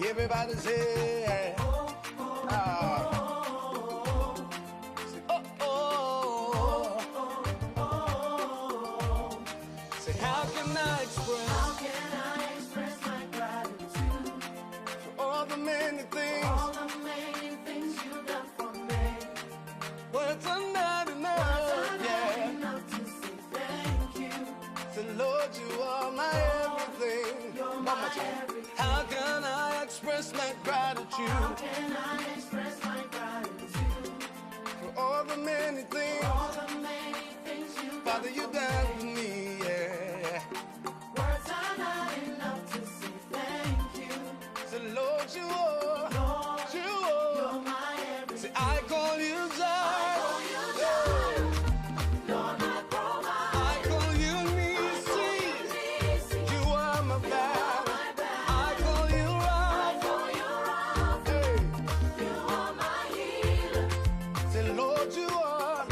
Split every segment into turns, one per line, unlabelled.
Everybody say, say, how can I express my gratitude for all the many things you've done for me? Words are not enough, to say thank you. Say, Lord, you are my everything. You're my everything. How can I express my gratitude? How can I express my gratitude for all the many things, Father, you done for me, yeah. Words are not enough to say thank you. So Lord, you are, you're my everything. Say, I call you Jireh. Lord, my provider. I call you Eunice. You are my battle. I call you Rapha. Hey. You are my healer. Say, Lord, you are.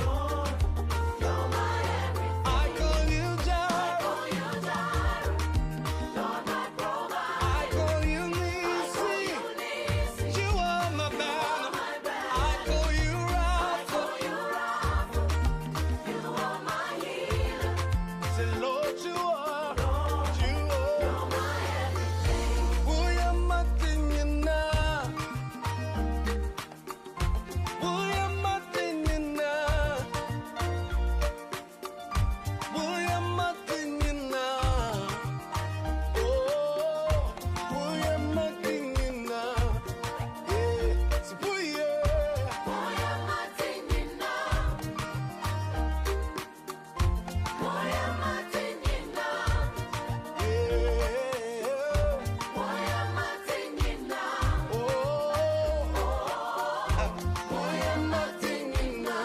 You're my everything. I call you Jireh. Lord, my provider. I call you Eunice. You are my battle. I call you Rapha. You are my healer. Say, Lord, you are. You're my everything. Uya matinyina. Uya matinyina. Uya matinyina. Oh, uya matinyina. Yeah, so uya. Uya matinyina. Uya matinyina. Yeah. Uya matinyina. Uya matinyina.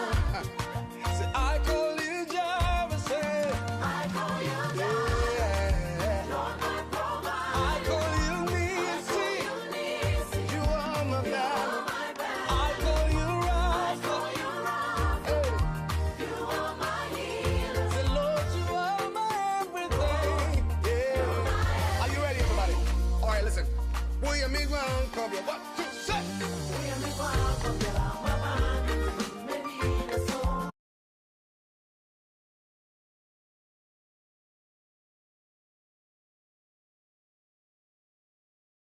Say, I call you Jireh, say. I call you Jireh. Lord, my provider. I call you Eunice. You are my battle. I call you Rapha. Hey. You are my healer. Say, Lord, you are my everything. Yeah. Are you ready, everybody? All right, listen. William Miguel, come here. 1, 2, 3.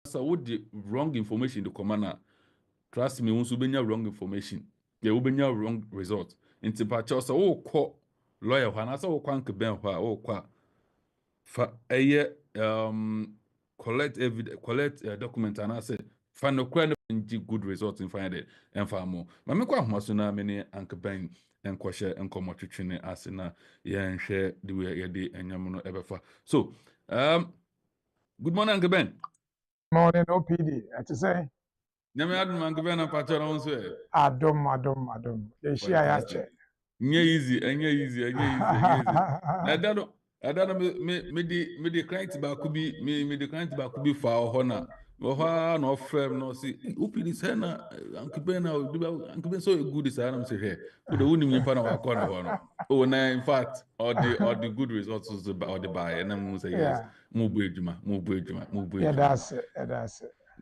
So what the wrong information in the commander? Trust me, once you bring wrong information, you will bring wrong result. In Tipacho, so call lawyer, when I saw Quank Ben, for a year, collect document, and I said, find no kind of good results in find it and far more. Mamma Masuna, many Uncle Ben and Quasha and Comotricine, Asina, yeah, and share the way you did and Yamuno ever far. So, good morning, Uncle Ben.
Morning, OPD. To say,
Nyame adum Uncle Ben and Pacho on swear.
Adom. The share yache.
Easy. I don't me the client back could be me the client back could be for honor. Oha no firm no see open this na Uncle Ben now do Uncle Ben so good is I am say here. But the wouldn't mean pana wa corner hono. Oh na in fact all the good results is the or the buy and then we say yes. Mo bu
Yeah, that's it.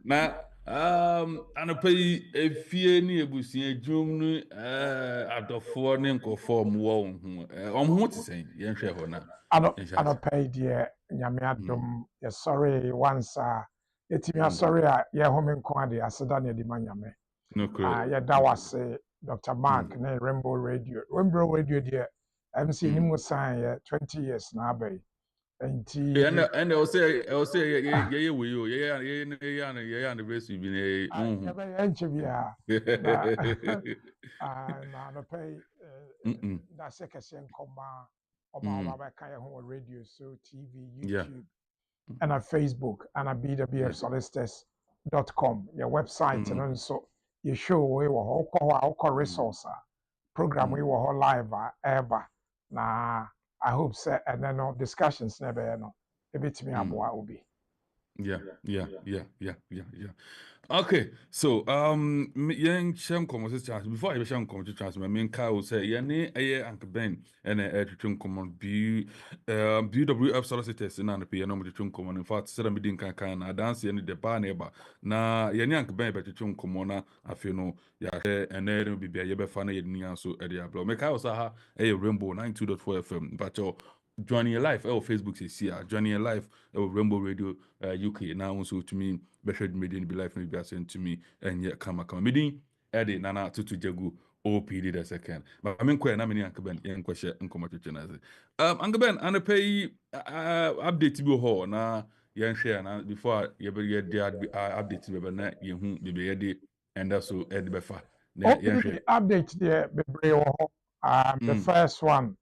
Na anapay efie ni ebusua dwom no adofo ne nkofo mo ho te sen yen hwe ho na
I don't pay the nyame adom. Yeah, sorry once etimi sorry yeah home nko ade aseda na di manyame.
no correct.
Yeah, that was Dr. Mark na Rainbow Radio. Rainbow Radio there MC ni mo sign 20 years na abay.
And I'll say yeah we you yeah and the rest you been
na no pay that second comma about radio so TV YouTube and a Facebook and a bwfsolicitors.com your website and also you show we were all resource program we were live ever na I hope say and then no discussions never no a bit me aboa obi
Okay, so young sham conversation before I sham conversation, my main car will say yeah Uncle Ben and a common BWF solicitors in an appear no common. In fact, said me didn't can I dance any the bar neighbor. Na Uncle Ben better common I feel no and then be a yebe funny so area blow. Make I also ha a rainbow 92.4 FM, but joining your life Facebook says here joining your life Rainbow Radio UK now also to me better media be life be sent to me and yet come meeting Eddie Nana to Jagu OPD the second but I mean quite na many Uncle Ben and question and come to Uncle Ben and pay update to go na yen share na before you be update be na ye hu be ready and also Eddie befa na yen share
update there the first one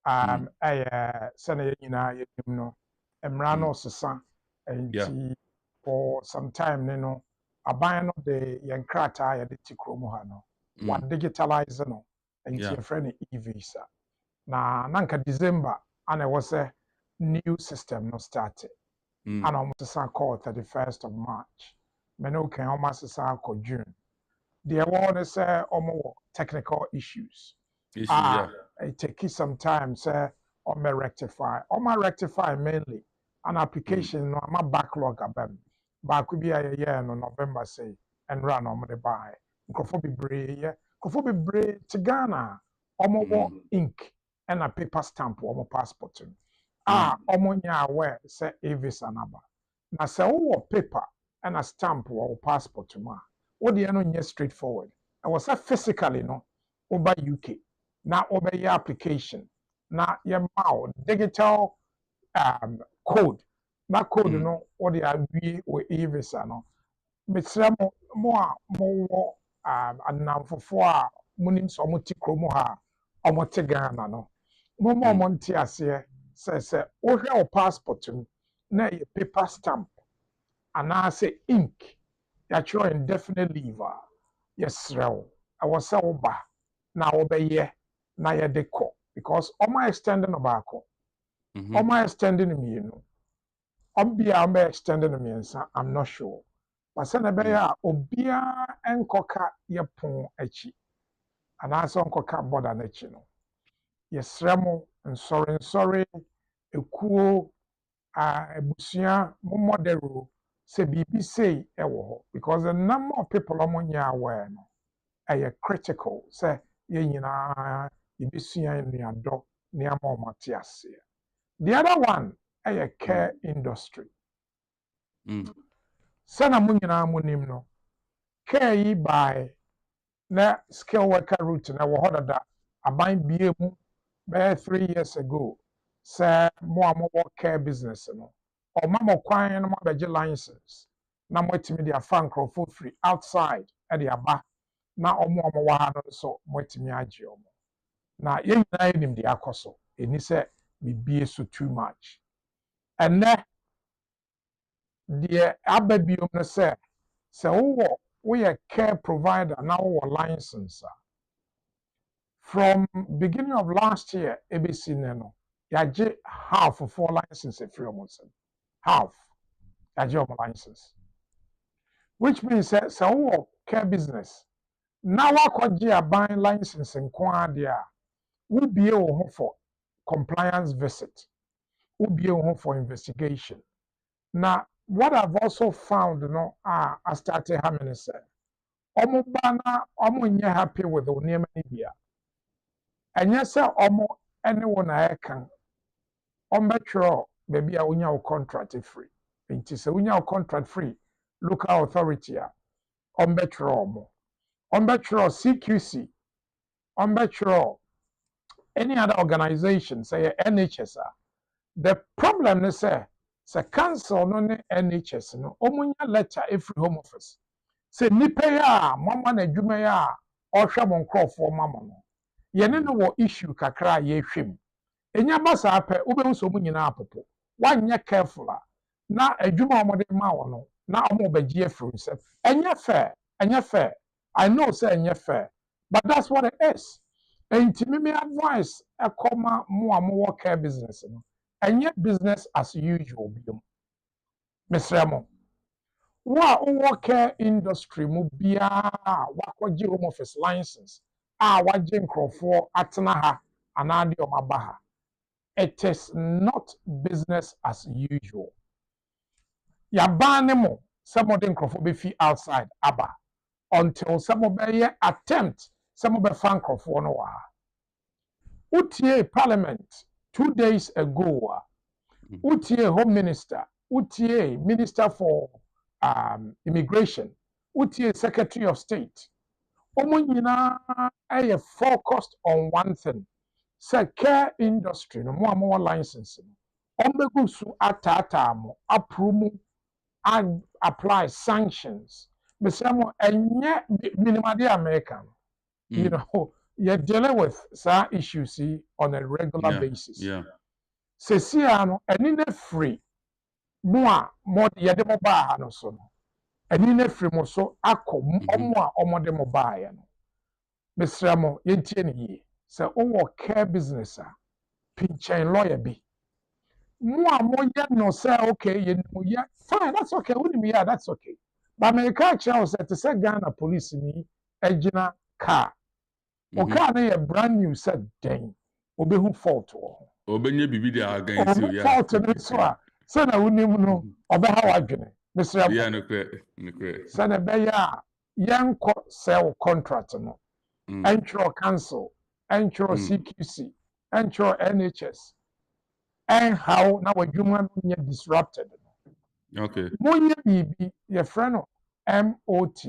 sene nyina yenim no emra no sesa enti for some time no aban no de yen krata ya de tikromu ha no wa digitalize no enti friend e-visa na nanka December ana was a new system no started ana almost sesa call 31st of March meno kan almost sesa call June there was technical issues it takes some time say rectify mainly an application no my backlog abem back could be a year no November say and run on the buy Kofobi Bray to Ghana ink and a paper stamp or passport nya aware say a visa number na say paper and a stamp or passport ma what the no straightforward I was physically no over UK na over your application na your mouth digital code na code no what the agree with e-visa no mesra mo anamfofo a munim so mo ti kromo ha omo te Ghana no mo nti ase se wo hwe o passport na your paper stamp ana say ink ya show indefinite leave yesrew I was say oba na obeye na ye de ko because omo extending obako omo extending me no obia omo extending me nsa I'm not sure but say na be ya obia enkoka ye pon achi ana so enkoka border na achi no yesremo sorry ekuo ebusia modero say bibi say ewo ho because the number of people omo nya aware no critical say ye nyina ibisua nuado neama omate ase the other one care industry sana mo nyina monim no care yi by na skill worker route na wo hodada aban bie mu be 3 years ago say mo care business no o mama kwan no mabegye license na mo timi dia fan for free outside e dia ba na omo wa ha no so mo timi agye omo na ye nyina enim dia akoso eni se bibie so too much and the ababiom no say we a care provider now license from beginning of last year ABC no yaje half of 4 licenses free almost half yaje license which means so care business now akwaje aban license nko dia we be wo for compliance visit we be wo for investigation now what I've also found I started having say omo bana omo nye happy with the name bia enye se omo anyone I can ombetro baby a unya contract free nti se unya contract free local authority a ombetro CQC ombetro any other organization say NHS the problem is say council no ne NHS no omunya letter every home office say nipa ya mama na adwuma ya ohwe mo nkrofo mama no ye ne no wo issue kakra ye hwem enya basa ape ube so mu nyina apopo wanye careful na adwuma omode ma wo no na omo begye afru nsem enya fair I know say enya fair but that's what it is enti me advice ekoma mo amowo care business no enya business as usual biom Mesremo. Wa care industry mu bia wakwaji home office license waje nkrofo atena ha anade o mabaha. It is not business as usual. Ya ban mo some of the nkrofo be fi outside aba until some of be attempt some of be fan nkrofo no wa. Utie parliament 2 days ago. Utie home minister, Utie minister for immigration, Utie secretary of state. Omo nyina ay focused on one thing. Say care industry no more license. Ombegu su atata mo approve apply sanctions. Mesamo enye minimum American. You know, you're dealing with some issues on a regular basis.
Yeah.
Sesia no eni na free mo a mo ye de mo ba ha no so no eni na free mo so akom omo a omo de mo ba ya no mesra mo ye ntie ne yi se o care business a pinchen lawyer bi mo a mo ye no say okay ye no ye fine that's okay we me yeah that's okay but me ka cha say to say Ghana police ni agina car o car na ye brand new said den obehu fault wo
Obenye bibi dey against you, yeah.
fault no so a say na unim no obeha wadwene mesra
Yeah, no correct.
say na be ya yenko sell contract no entro council entro CQC entro NHS and how na wadwuma no disrupted no
Okay.
monye bibi your friend no MOT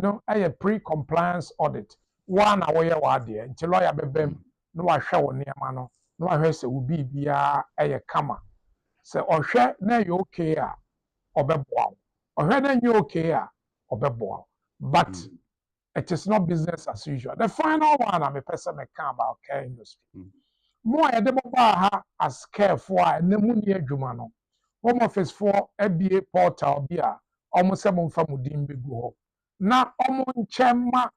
no a pre-compliance audit one away wade until lawyer bebem no ahwe wo niam no no ahwe se wo bibia kama se ohwe na you okay a obeboa ohwe na you okay a obeboa but it is not business as usual. The final one I'm a person me can about care industry more e de ba ha as care for a nemu ni adwuma no home office for ABA portal bia almost some mfa mudin begu ho na omo nchema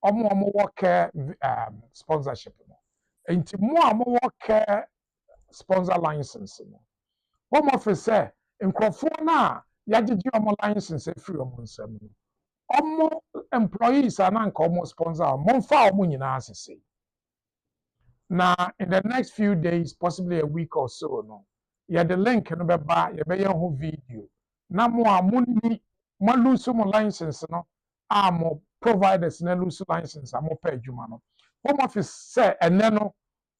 omo work sponsorship no enti mo a mo work sponsor license no home office say nkrofo na yagigi omo license free omo nsam no omo employees ananka omo sponsor mo mfa omo nyina asese na in the next few days possibly a week or so no the link no beba ye be ho video na mo a mo ni mo lose mo license no mo providers na lose license mo pa adwuma no home office say ene no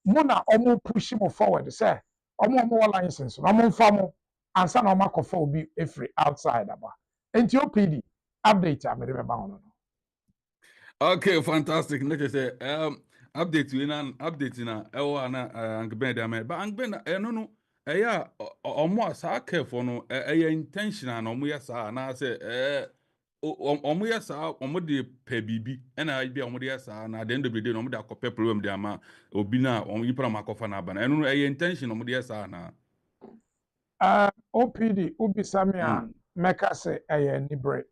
mo na omo push mo forward say omo license no mo mfa mo ansa na omo akofa obi every outside aba enti OPD update amede beba hono no.
Okay, fantastic. Let us say update na ewa na angben da me ba angben no eya omo asa careful no eya intentional na omo yasa na say omo yasa omo de pe bibi na bia omo de yasa na the end of the day no omo de akopɛ problem de ama obi na omo yipra makofa na aba na no eya intention omo de yasa na
OPD ubisamia meka say eya nibre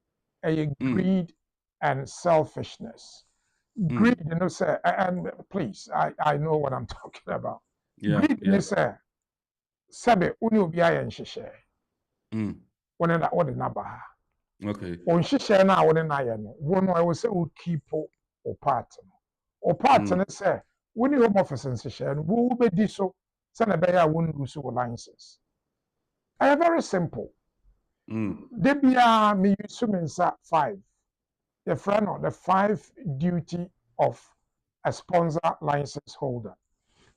eya greed and selfishness. Greed, you know, sir, and please, I know what I'm talking about. Greed, you say, sabe, uni ubiya and shishe. When I order nabaha.
Okay.
On shishe na when I know. One I will say, we keep or partner. Or partner, say, when you home office and shishe, and we will be diso, send a bear won't lose your license. I am very simple. They be me assuming 5. The friend of the 5 duty of a sponsor license holder.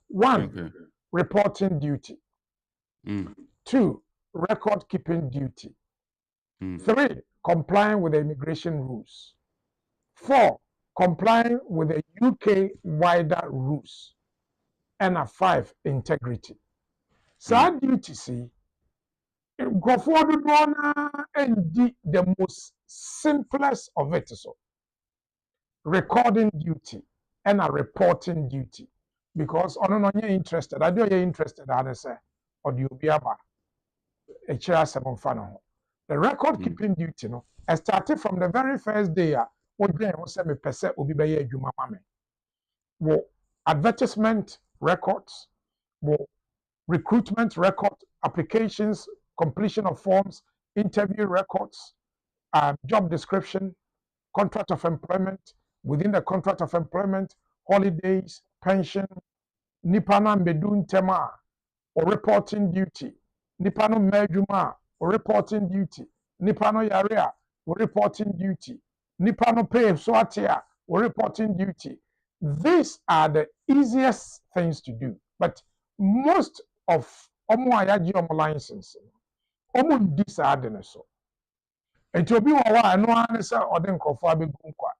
1, reporting duty. 2, record keeping duty. 3, complying with the immigration rules. 4, complying with the UK wider rules. And 5, integrity. So our duty see, go forward and the most simplest of it so. Recording duty and a reporting duty because on you're interested. I do you're interested. I say or the obiaba a chair 7 fan. The record keeping duty no. I started from the very first day. What day was me percent will be by juma mame. Wo advertisement records, wo recruitment record applications completion of forms, interview records, job description, contract of employment, within the contract of employment, holidays, pension, nipa na mbedu ntɛm a or reporting duty, nipa no mɛdwuma or reporting duty, nipa no yare a or reporting duty, nipa no pay so ate a or reporting duty. These are the easiest things to do, but most of ɔmo a yagye ɔmo license ɔmo ndi saa ade ne so. Nti obi wɔ hɔ a ɛno ara ne sɛ ɔde nkurɔfoɔ abɛgu nkwa.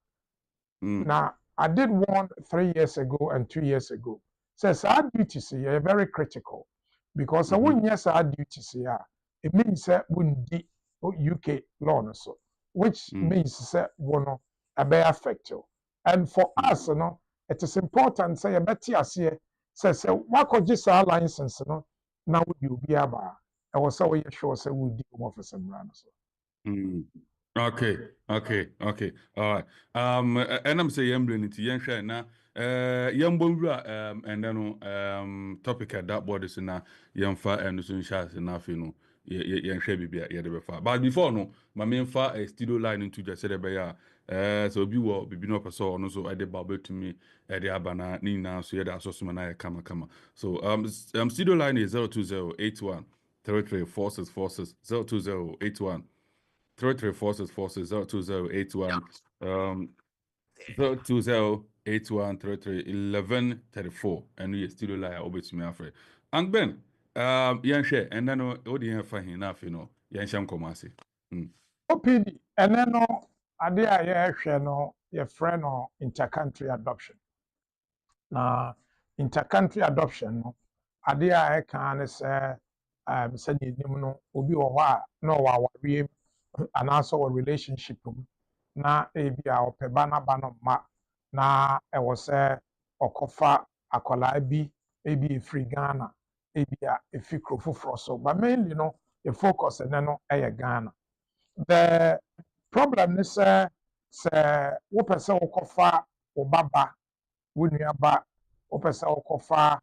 Now, I did one 3 years ago and 2 years ago. Says our duties here are very critical because when yes, our duties here, it means that we need UK law, so which means that one a may affect you. And for us, you know, it is important. Say a better here says what could just our license, you know, now you be about. I was so sure say we do more for some runners.
Okay. All right. And I'm saying yambling to yen share now. Yambongra and then topic at that board is na yamfa and soon shots enough, you know. Yen share be far. But before no, my main far a studio line into just said so be what be no person no so I did babble to me at the abana nina so yeah that's also man kama. So studio line is 02081 33 forces 02081 33 forces 02081 02081 33 1134 and we still lie over to me afraid. And Ben yan share and then what do you have enough you know yan sham komasi.
OPD and then no idea share no your friend or intercountry adoption. Now intercountry adoption no idea I can say send you no obi or wa no wa and also a relationship na ebi a opeba na ba no ma na e wo se okofa akola bi ebi free Ghana ebi a efi krofoforo so but mainly no the focus and no e Ghana. The problem is wo pese okofa obaba wonuaba wo pese okofa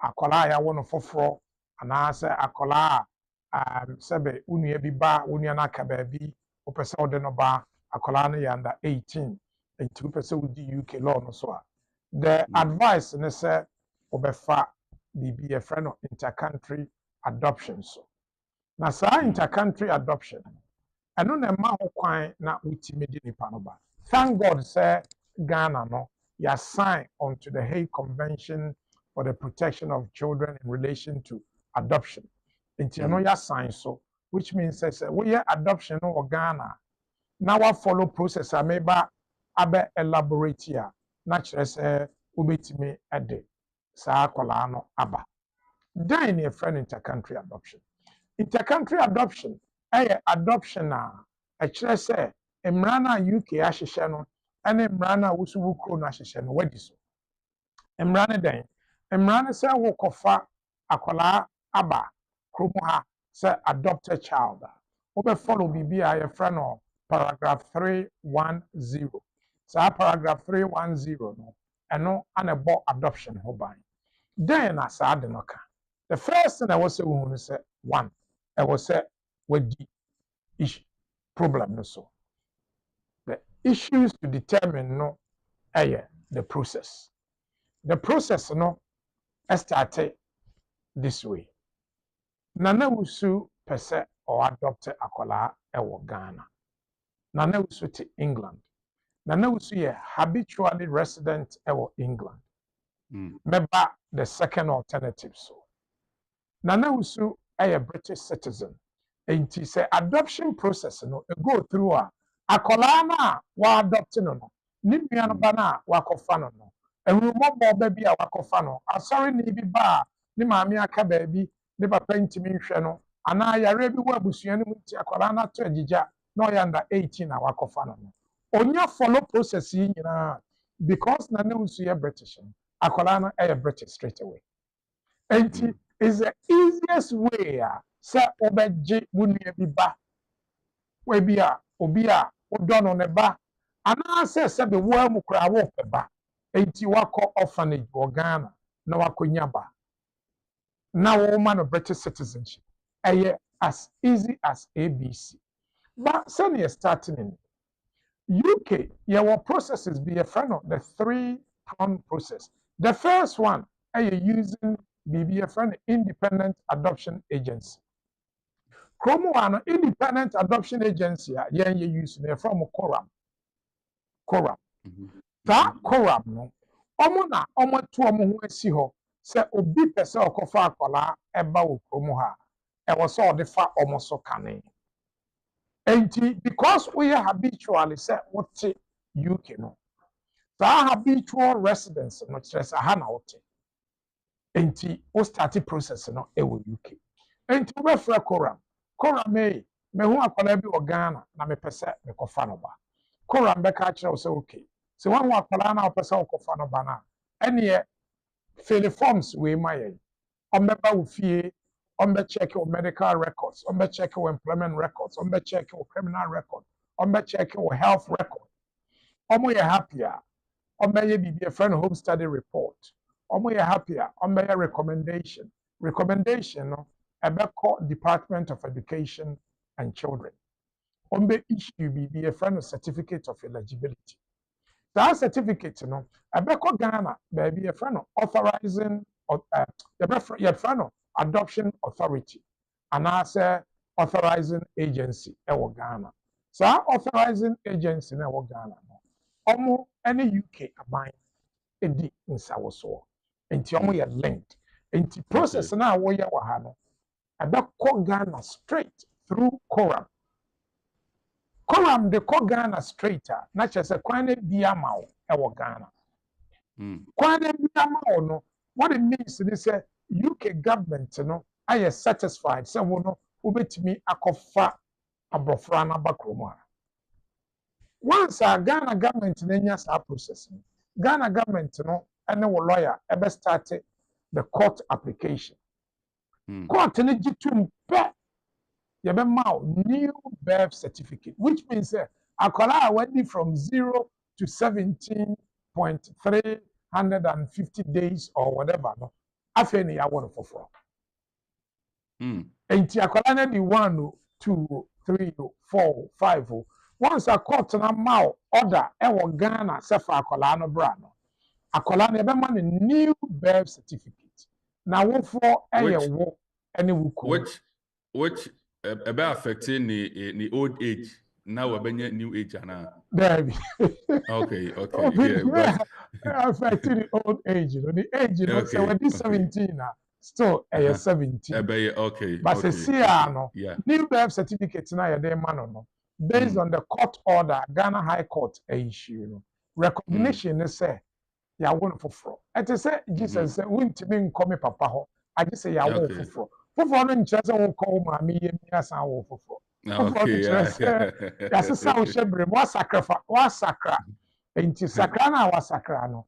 akola ya wono foforo ana se akola sebe unua bi ba unua na aka baabi opese ode no ba akola no yanda 18 enti opese udi UK law no so a the advice ne say obefa bibi a friend of intercountry adoption so na sa intercountry adoption eno na ma ho kwan na utimi di nipa no ba thank God say Ghana no ya sign onto the Hague Convention for the Protection of Children in relation to adoption. Inti no ya sign so, which means we adoption no Ghana. Now we follow process ameba abe elaborate here. Naturally say ubetimi ede sa akola no aba. Then a friend intercountry adoption. Intercountry adoption adoption na actually say emrana UK ahihye no ene emrana wusuwu kro na ahihye no wadi so. Emrana den emrana say wo kofa akola aba Krumoha say adopted child. Obe follow bibi a your friend or paragraph 310. So paragraph 310 no and no anabo adoption hoban. Then as I no ka. The first thing I was say one. I was say with the issue problem no so. The issues to determine no the process. The process no started this way. Nana wusu pese or adopted akola ewo Ghana. Nana wusu to England. Nana wusu ye habitually resident ewo England. Meba the second alternative so. Nana wusu a British citizen. Enti say adoption process no go through akola na wa adopt no. Ni nua no ba na wa kofa no no. Ehurumọ ba bia wa kofa no. Asori ni bi ba ni maami aka baabi ne papa ntimi nhwe no ana yare bi wo abusua no nti akwara na to agigya na oyanda 18 na wakofa no onya follow process yi nyina because na nso ye British akwara no British straight away enti is the easiest way say obegye wunua bi ba we bia obi a odono ne ba ana se be wo amukura wo peba enti wako orphanage wo Ghana na wakonya ba. Now, woman of British citizenship. as easy as ABC. But senior starting in UK, your processes be a friend of the three-pronged process. The first one, are you using BB friend independent adoption agency. Chromo an independent adoption agency, yeah, you use from Coram. That Coram no. Na omo to omo ho asi ho se obi pese okofa akola eba wo chromo ha. E wo so de fa omo so kane. Enti because we are habitually say what UK no. That habitual residence no stress aha na wote. Enti o start process no e wo UK. Enti we fra Coram. Coram me hu akola bi o Ghana na me pese me kofa no ba. Coram be ka kire o say okay. So one akola na o pese o kofa no ba na. Ene fill forms we my omeba wo fie check your medical records, check your employment records, check your criminal record, check your health record. Omo ye happier, ye be a friend home study report. Omo ye happier, ye recommendation. Recommendation no, call Department of Education and Children. Issue be a friend of certificate of eligibility. That certificate, you know, call Ghana, baby, a friend of authorizing, your friend of adoption authority, and I say authorizing agency, Ghana. So our authorizing agency, Ghana, almost any UK abide a deep in Sawaso, and Tiomo linked. And the process now, where you are, call Ghana straight through Coram. Coram de call Ghana straighter, not just a quine biamao, Ghana. Quine biamao, no, what it means is say UK government, no, I am satisfied. So, no, ubet me a cofa a brofrana bakroma. Once a Ghana government in our processing, Ghana government, no, and no lawyer ever started the court application. Court in Egypt, you have a new birth certificate, which means Akola went from 0 to 17.350 days or whatever. No, after I want to for. And Akola na be 1, 2, 3, 4, 5. Once a court na ma order, Ghana say for Akola no brano. Akola na be man new birth certificate. Now for any
which about affecting the old age. Now we're being new age and
baby.
Okay.
Yeah, affecting the old age. You know, the age, you know, so when this 17 now, still 17.
Okay.
But new birth certificate now you're man no. Based on the court order, Ghana High Court issue, you know, recognition is say ya won for. It is say Jesus say won't me come papa ho. I just say ya won for. For no nkyerɛ sɛ wo kɔ wo maame yɛ mi asan wo foforɔ. Foforɔ no kyerɛ sɛ yɛasesa wo hyɛ berɛ mu wasakra. Nti sakra no a wasakra no,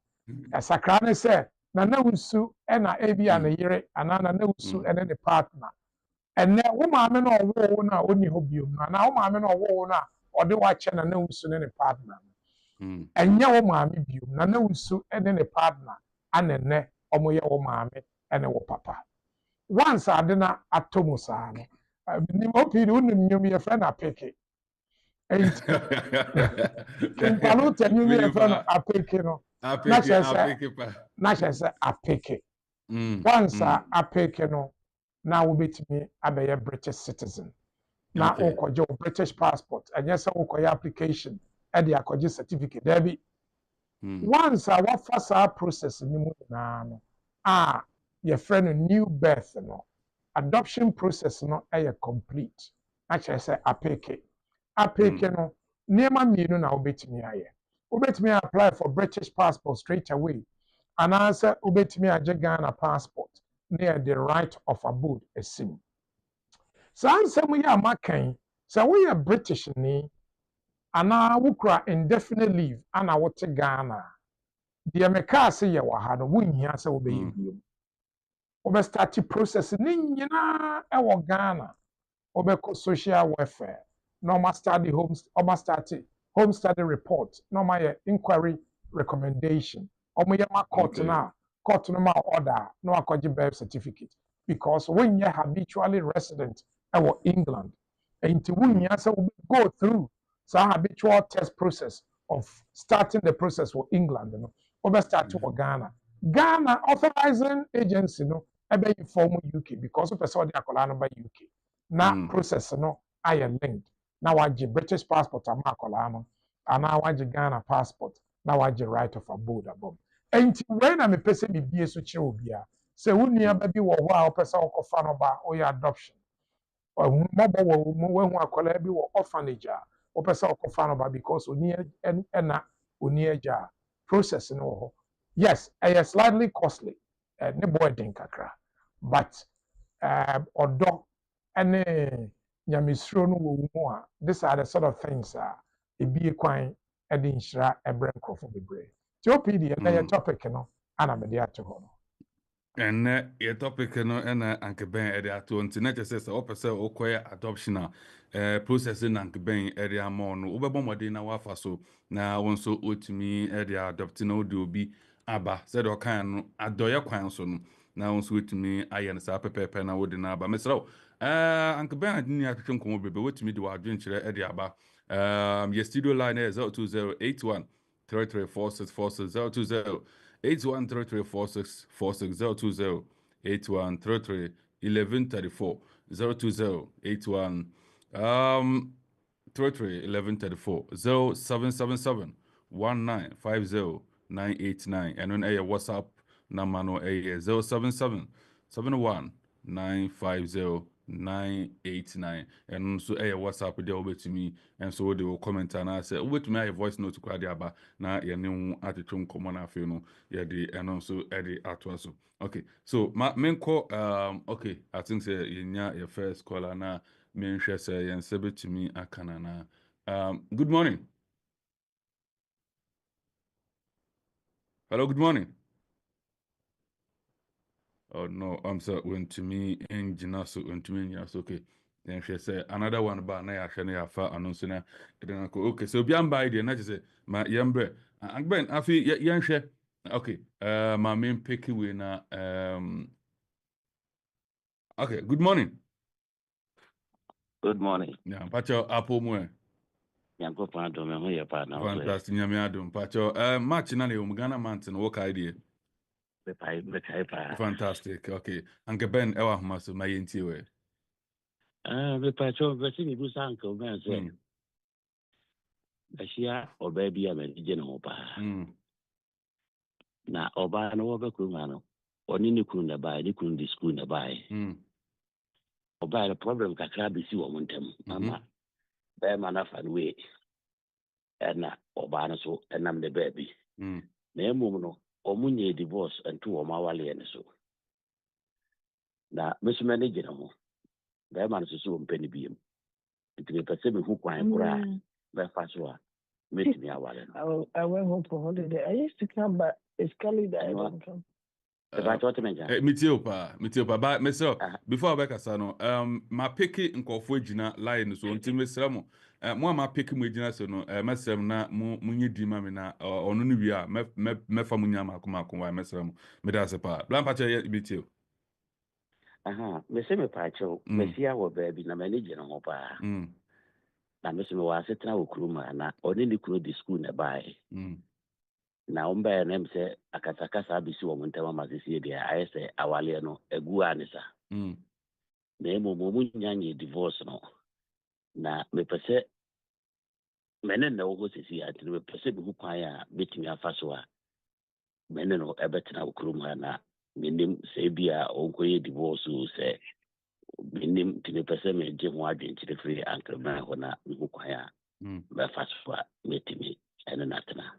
sakra no sɛ nana wusu ɛna ebi a ne yere anaa nana wusu ɛne ne partner. Ɛnɛ wo maame no ɔwɔ wo no a ɔnni hɔ biom no anaa wo maame no ɔwɔ wo no a ɔde wakyɛ nana wusu ne ne partner no. Ɛnyɛ wo maame biom, nana wusu ɛne ne partner ana nnɛ ɔmo yɛ wo maame ɛne wo papa. Once I didn't atomusano. Nimopi unim you your friend a picky. And Paluta you your friend a picky no. Not as a picky. Once a picky no. Now will be to me a British citizen. Now oko your British passport and yes oko your application and the akoji certificate. There be once I want first process in the your friend a new birth no adoption process no complete actually say apeke no nema mienu na obetimi aye obetimi apply for British passport straight away and answer obetimi age Ghana passport near the right of abode esim so answer we ya makan so we are British ni ana wukura indefinite leave ana wote Ghana the meka say ye wa ha no wunhia say obeye biom obe start process ni nyina e wo Ghana obe social welfare normal study home study report normal inquiry recommendation omo ye ma court na ma order no akọji birth certificate because when you're habitually resident in England, and when you go through some habitual test process of starting the process for England, you know, over start to Ghana. Ghana authorizing agency, no, ebe inform UK because of the Saudi Akolano by UK. Now process no, I am linked. Now I British passport am Akolano, and now I Ghana passport. Now I right of abode above. And when I'm a person be BS Chirubia, say who near baby or wow person or fan or your adoption. Or mobile when one collab or orphanage or person or fan because near and near jar process no. Yes, I is slightly costly, ne boy dinkakra, but or any nyamisro no wo these are the sort of things ebi kwan e de nhyira ebrem krofo bebre TOPD na your topic no ana me de ato ho no
and your topic no and ankeben e de ato nti na chese se opese okoye adoption processing ankeben e de amon no obebo mode na wafa so na wonso otimi e de adopt na odi obi aba said o kan no adoye kwan so no na wonso otimi aye na sa pepepe na wodi na aba mesraw ankeben ni atwetwe nkomo bebe wotimi de wadwen kire e de aba your studio line is 02081 334646 02081334646 02081331134 02081 331134 0777 1950989 and on air WhatsApp number no 077 71 950-989 and so WhatsApp there over to me and so they will comment and I say over to me a voice note to aba na ye ne atwetwe komo na afi no ye de and so Eddie atwaso. Okay, so my main call okay, I think say yenya your first caller na main share say yen sebe to me akana na good morning. Hello, good morning. Oh no, I'm sorry. When to me engineer so when to me yes, okay. Then she say another one about na ya shane ya fa announce na okay. So be am by the na say my yambre. And Ben afi yan share. Okay. My main picky we na okay, good morning.
Good morning.
Yeah, pacho Apple mo.
Yanko pa do me ho ye pa na.
Fantastic nyame adom pacho match na le Ghana mountain work idea. Fantastic. Okay. Anke Ben ewa homa so my yenti we.
Me pa cho vesi mi busa anko ben say. Ashia oba bia me je no pa. Na oba no oba ku ma no. Oni ni kunu na bai, ni kunu di school na bai. Oba the problem kakra bi si wo montem. Mama. Be mana fan we. Na oba no so enam de baby. Na emum no omunye divorce and o ma wale ne so. Na mesu manage na mo. Be man so mpani biem. Nti pese me hu kwan kura be fa so a metimi awale.
I went home for holiday. I used to come back. It's Kelly that I don't come.
Mitio pa ba mesel before I kasa no ma picky nkofo agina line so nti mesel mo mo ma picky mo agina so no mesel na mo nye di ma me na ono no wi a mefa mo nya makoma wa mesel mo me da se pa plan pa che mitio
me se me pa che me sia wo baby na manage no ho pa na me se me wa setna wo kuruma na oni ni kuro di school na bai na omba na mse akatakasa abisi wo ntama mazisi dia ayese awale no egu anisa na emo mo nyanye divorce no na me pese menen na wo sisi ati me pese bi kwan ya betimi afaso a menen no ebetina okuruma na menim se bia onkoye divorce se menim ti me pese me je ho adwenchire free ankrema ho na me kwan ya me faso a metimi ene natena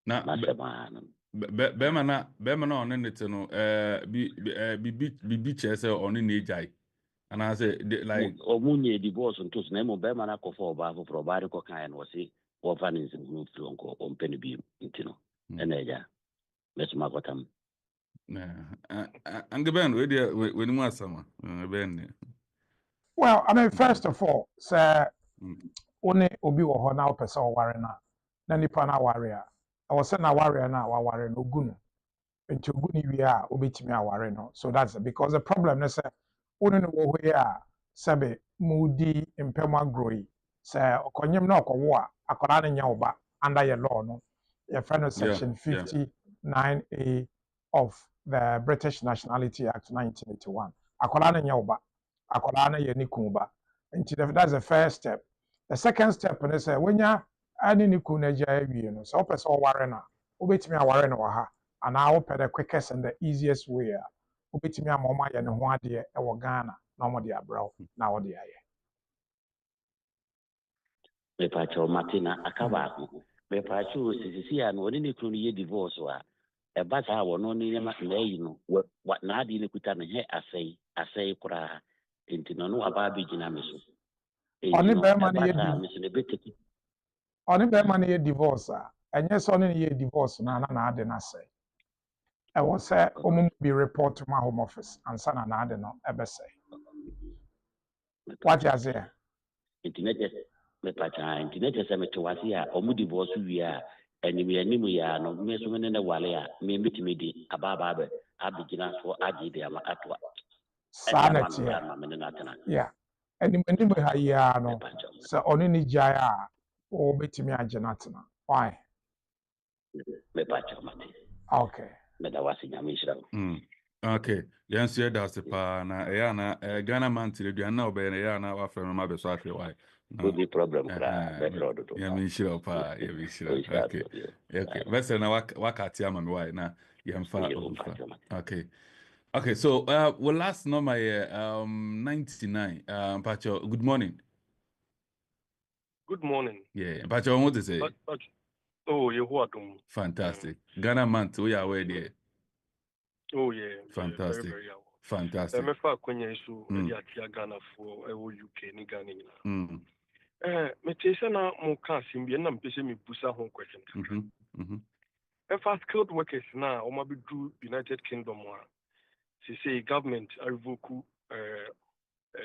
na be mana on net no bi chese on ni jai and I say like
omunye divorce ntos na mo be mana ko for ba for ba ko kan no si wo finance group lonko on pen bi ntino eneja mesuma kotam
angeben we ni mu asama ben
well I mean first of all say one obi wo ho na opese o ware na nipa na ware a I was saying na ware na wa ware no gunu into good we are obetimi aware no. So that's it. Because the problem is unu no wo here sabe mudi impema growing. Say okonyem na okowo a akola na nya oba under your law no. Your friend section 59A of the British Nationality Act 1981. Akola na nya oba. Akola na ye ni kunba. That's the first step. The second step is when you ani ni kun agya awie no so opese oware na obetimi aware na ha and I open the quickest and the easiest way obetimi amoma ye ne ho ade e wo Ghana na omo de abraw na wo de aye
me pacho Martina akaba me pacho sisi ya no ni kunu ye divorce wa e ba sa wo no ni ma na yi no wa na ade ne kuta ne he asai kura intino no aba bi gina me so
oni be man ye divorce enye so ni ye divorce na ade na say e wo say omo be report to my home office and sana na ade no e be say what you say
internet me pacha internet se me to wasi a omo divorce wi a animu ya no me so ne wale a me metimi di ababa be abigina so agi de ama atwa
sanity yeah animu ha ya no so oni ni jaya a o betimi agenatna why
me pacha mate
okay
me da wasi nyamishira
okay yes yeah that's the pa na ya na Ghana man tire dua na obe na ya na wa frame ma be so ahwe why
no the problem kra be road do
ya mi shira pa ya mi shira okay okay vese na wakati ama me why na ya mfa okay so well last number 99 Pacho good morning yeah Pacho what to say
oh you who adum
fantastic Ghana man to ya where there
oh yeah
fantastic
very well.
Fantastic.
Me fa kwanya isu e dia tia Ghana for e wo UK ni Ghana nyina. Me tese na mo ka simbi na mpese me busa ho question. E fa skilled workers na o ma be do United Kingdom wa. Say government revoke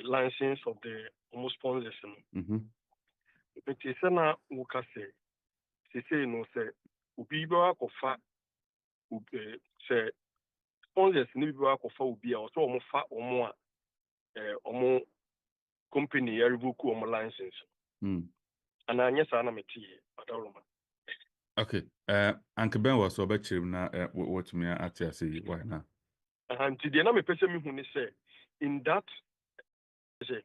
license of the almost sponsors no. Me tese na mo ka say no say obi ba akofa say sponsors ni bi ba akofa obi a o so mo fa omo a omo company ya revoke omo license and anya sa na meti adoroma
okay Uncle Ben was so bechirim na what me atia say why na
and today na me pese me hu ni say in that say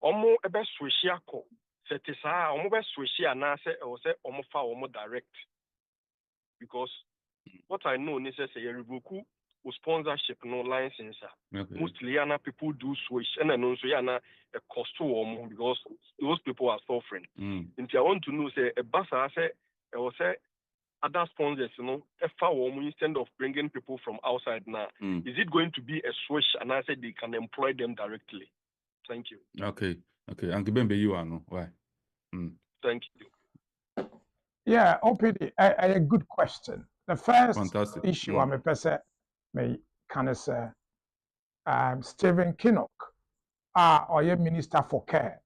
omo ebe switch akọ setisa omo be switch na say o say omo fa omo direct because what I know is say you revoke sponsorship no license mostly ana people do switch and no so yana a cost to them because those people are suffering I want to know say a basa say or say other sponsors if instead of bringing people from outside now is it going to be a switch and I said they can employ them directly? Thank you.
Okay Uncle Ben be you are no why
thank you.
Yeah, OPD, a good question. The first
fantastic
issue I'm a person may kind of say Stephen Kinnock, or your Minister for Care,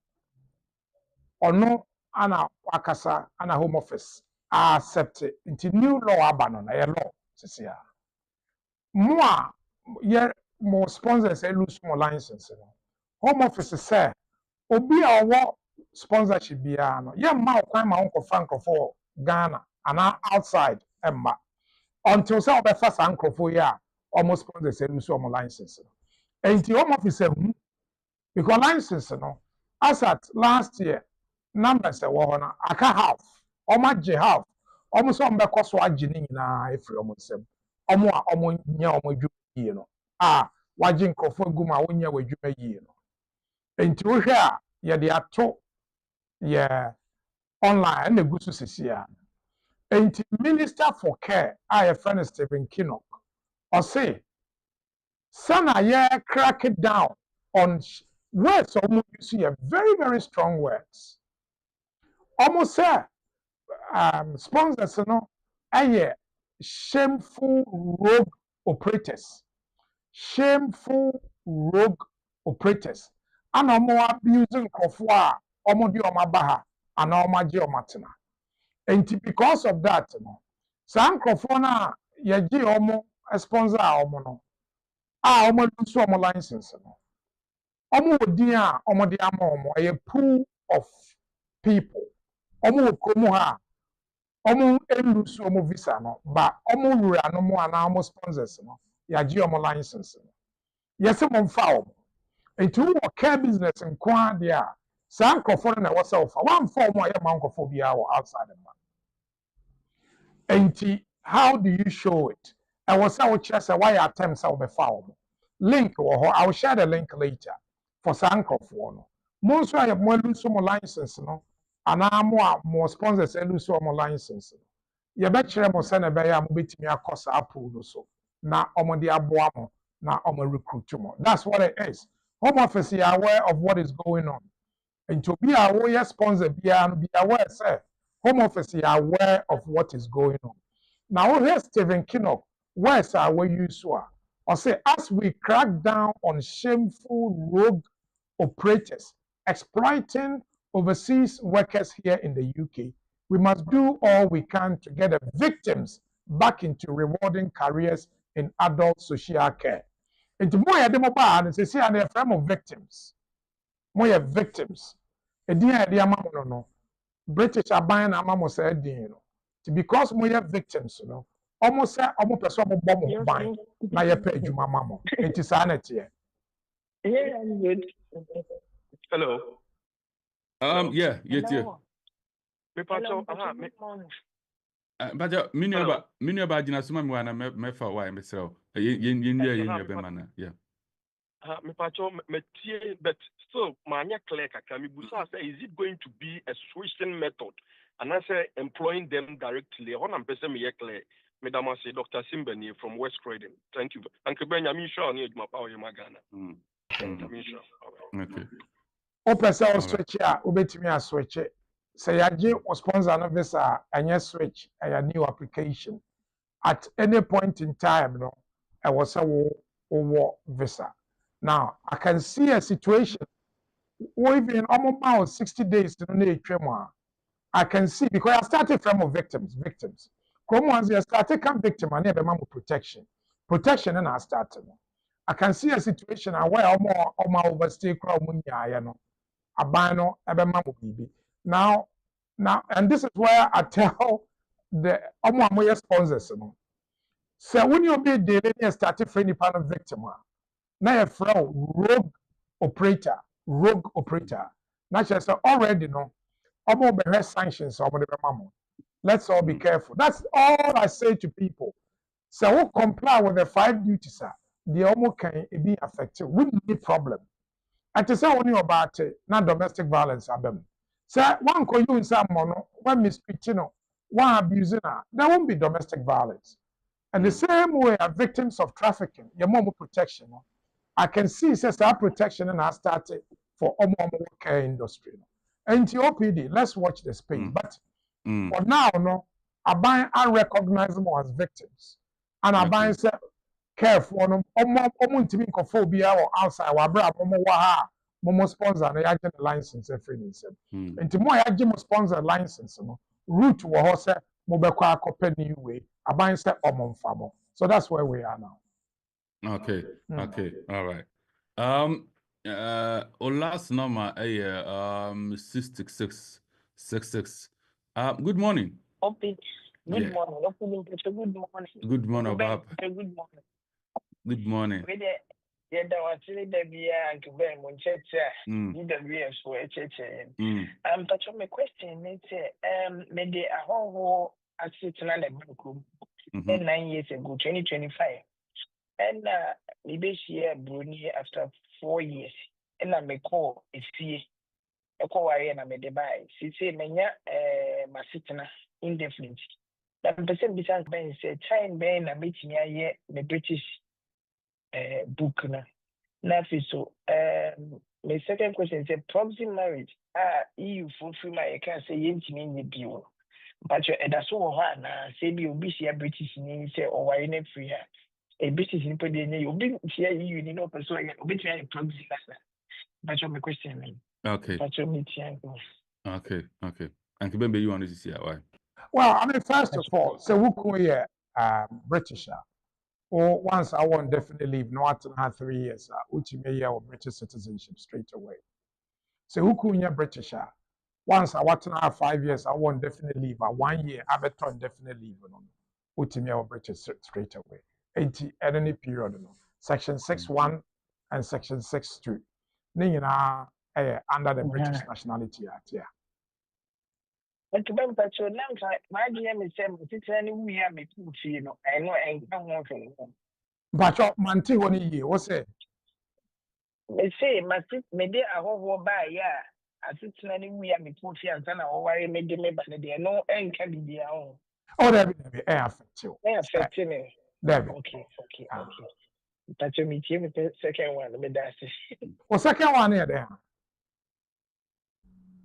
or no, Anna Wakasa, Anna Home Office, accepted into new law abanon, a law, Cecilia. More, more sponsors, lose more license. Home Office say, Obi a sponsorship biano, yeah, ma kwama uncle Franco for Ghana and outside Emma. Until some of the first uncle for ya almost sponsors lose some license. And the Home Office because license as at last year numbers aka half almost half almost some because so agini na every almost omo a omo nya omo dwuma yie no wagye nkofo aguma wonya wadwuma yie no enti wo hwe a ye de ato ye online na gusu sisia enti Minister for Care a friend Stephen Kinnock or say sana ye crack it down on words almost you see a very, very strong words. Almost say sponsors shameful rogue operators. Shameful rogue operators. And abusing kofwa di omabaha and omaji omatena. And because of that, some kofona yɛgye ɔmo sponsor a ɔmo no a ɔmo nso ɔmo license no ɔmo wɔ din a ɔmo de ama ɔmo ɛyɛ pool of people ɔmo wɔ kurom ha a ɔmo nlusu ɔmo visa no ba ɔmo wura no mo anaa ɔmo sponsors no yɛagye ɔmo license no yɛsɛ mo mfa ɔmo nti wowɔ care business nko ara deɛ a saa nkurɔfoɔ no na ɛwɔ sɛ wofa woamfa ɔmo a yɛma nkurɔfoɔ biara wɔ outside ma nti how do you show it ɛwɔ sɛ wokyerɛ sɛ woayɛ attempt sɛ wobɛfa ɔmo link wɔ hɔ I will share the link later for saa nkurɔfoɔ no mo nso a mo aluso mo license no anaa mo a mo sponsors aluso mo license no yɛbɛkyerɛ mo sɛ na ɛbɛyɛ a mobɛtumi akɔ saa pool no so na ɔmo de aboa mo na ɔmo recruit mo that's what it is home office is aware of what is going on and to be aware sponsor be aware say home office is aware of what is going on now here's Stephen Kinnock where's our use or say as we crack down on shameful rogue operators exploiting overseas workers here in the UK we must do all we can to get the victims back into rewarding careers in adult social care. It's more than mobile and say and a frame of victims. More victims. A dear no. British are buying a mamma said, you know. Because more victims, you know. Almost say almost a sort of bomb buying. Now you pay you mamma. It is sanity.
Yeah, I'm good.
Hello.
Yeah.
Hello,
But many about Jinasuma Mwana Mefa, why, Mr. Yen Bemana, yeah.
Me pacho but still mania clear kakami busa say is it going to be a switching method and I say employing them directly on am pese me clear madam say Dr. Simbeni from West Croydon thank you uncle Benya mi sure on my power magana
Okay
o pese o switch a obetimi a switch say yaje o sponsor no visa anya switch a new application at any point in time no I was a wo visa. Now, I can see a situation even almost 60 days to I can see because I started from victims. Come once you started come victim and never protection. Protection and I started. I can see a situation where almost overstay crowd abano baby. Now, and this is where I tell the almost sponsors. So when you be daily started for any part of victim. Now a rogue operator na kyerɛ sɛ already no ɔmo bɛhwɛ sanctions ɔmo de bɛma mo let's all be careful that's all I say to people so we comply with the 5 duties the ɔmo can be affected we need problem ɛte sɛ wɔn ni ɔbaate na domestic violence abɛm sɛ one kɔ yi nsa mmɔ no one mistreat no one abuse na there won't be domestic violence and the same way are victims of trafficking yɛ mo protection no. I can see says that protection and I started for care industry. And OPD, let's watch the space. But for now, no, I buy unrecognizable as victims. And I buy care for them phobia or outside momo sponsor and I get a license every and to more I get sponsor license no route was mobile company way. I buy farmer. So that's where we are now.
Okay. All right. Our last number 66666. Good morning.
Good morning.
Good morning, Bob.
Good morning.
Good morning.
Yeah, that was really the beer and to Ben when church, the beer for a church. But my question is, maybe a whole assistant at the bank room 9 years ago, 2025. And maybe she Bruni after 4 years. And I may call a fee. A call I and I made the buy. She say, Mania, my sitting indefinitely. That person besides Ben said, time Ben, I meet me here, the British book. Now, so, my second question is a proxy marriage. EU fulfill my account say, Yentin in the bill. But that's all hard now. Say, you'll be a British in say, or why not free her. A British in Podium, you'll be here, you know, so I will be trying to proxy that. That's my question.
Okay.
That's your
Okay. And Kibembe, you want to see why?
Well, I mean, first of all, so who here British, or once I want definite leave, no at have 3 years, which may year of British citizenship straight away. So who could British? Once I want to have 5 years, I want definite leave. 1 year, I better definite leave. Which may of British straight away. 80 at any period. Section 6.1 and Section 6.2. Under the British Nationality Act, yeah.
But now, my DM is saying, we have me put, I know, and come on from home.
But your manti 1 year, what's it?
They say, my sister, maybe I hope by, yeah. I sit we have me put here and then I worry, maybe, but they no and can be their own.
Oh, that be air affect you.
They affect me.
Okay.
But you meet him with the second one, but that's it.
Well, second one here, there.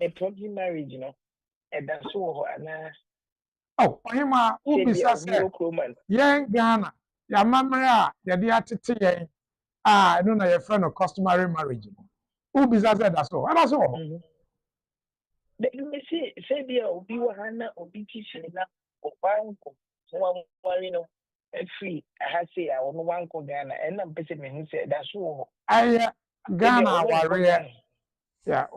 A proxy marriage, and that's all. And
oh, Oyema, who be said, young Ghana, your mamma, your dear Titi, I don't know your friend of customary marriage. Who be said that's all. And that's all.
Let me say, dear, Obi Wana, Obi teaching now, or one, free. I had say I want one go Ghana, and I'm busy me say that's all.
I Ghana warrior. Yeah,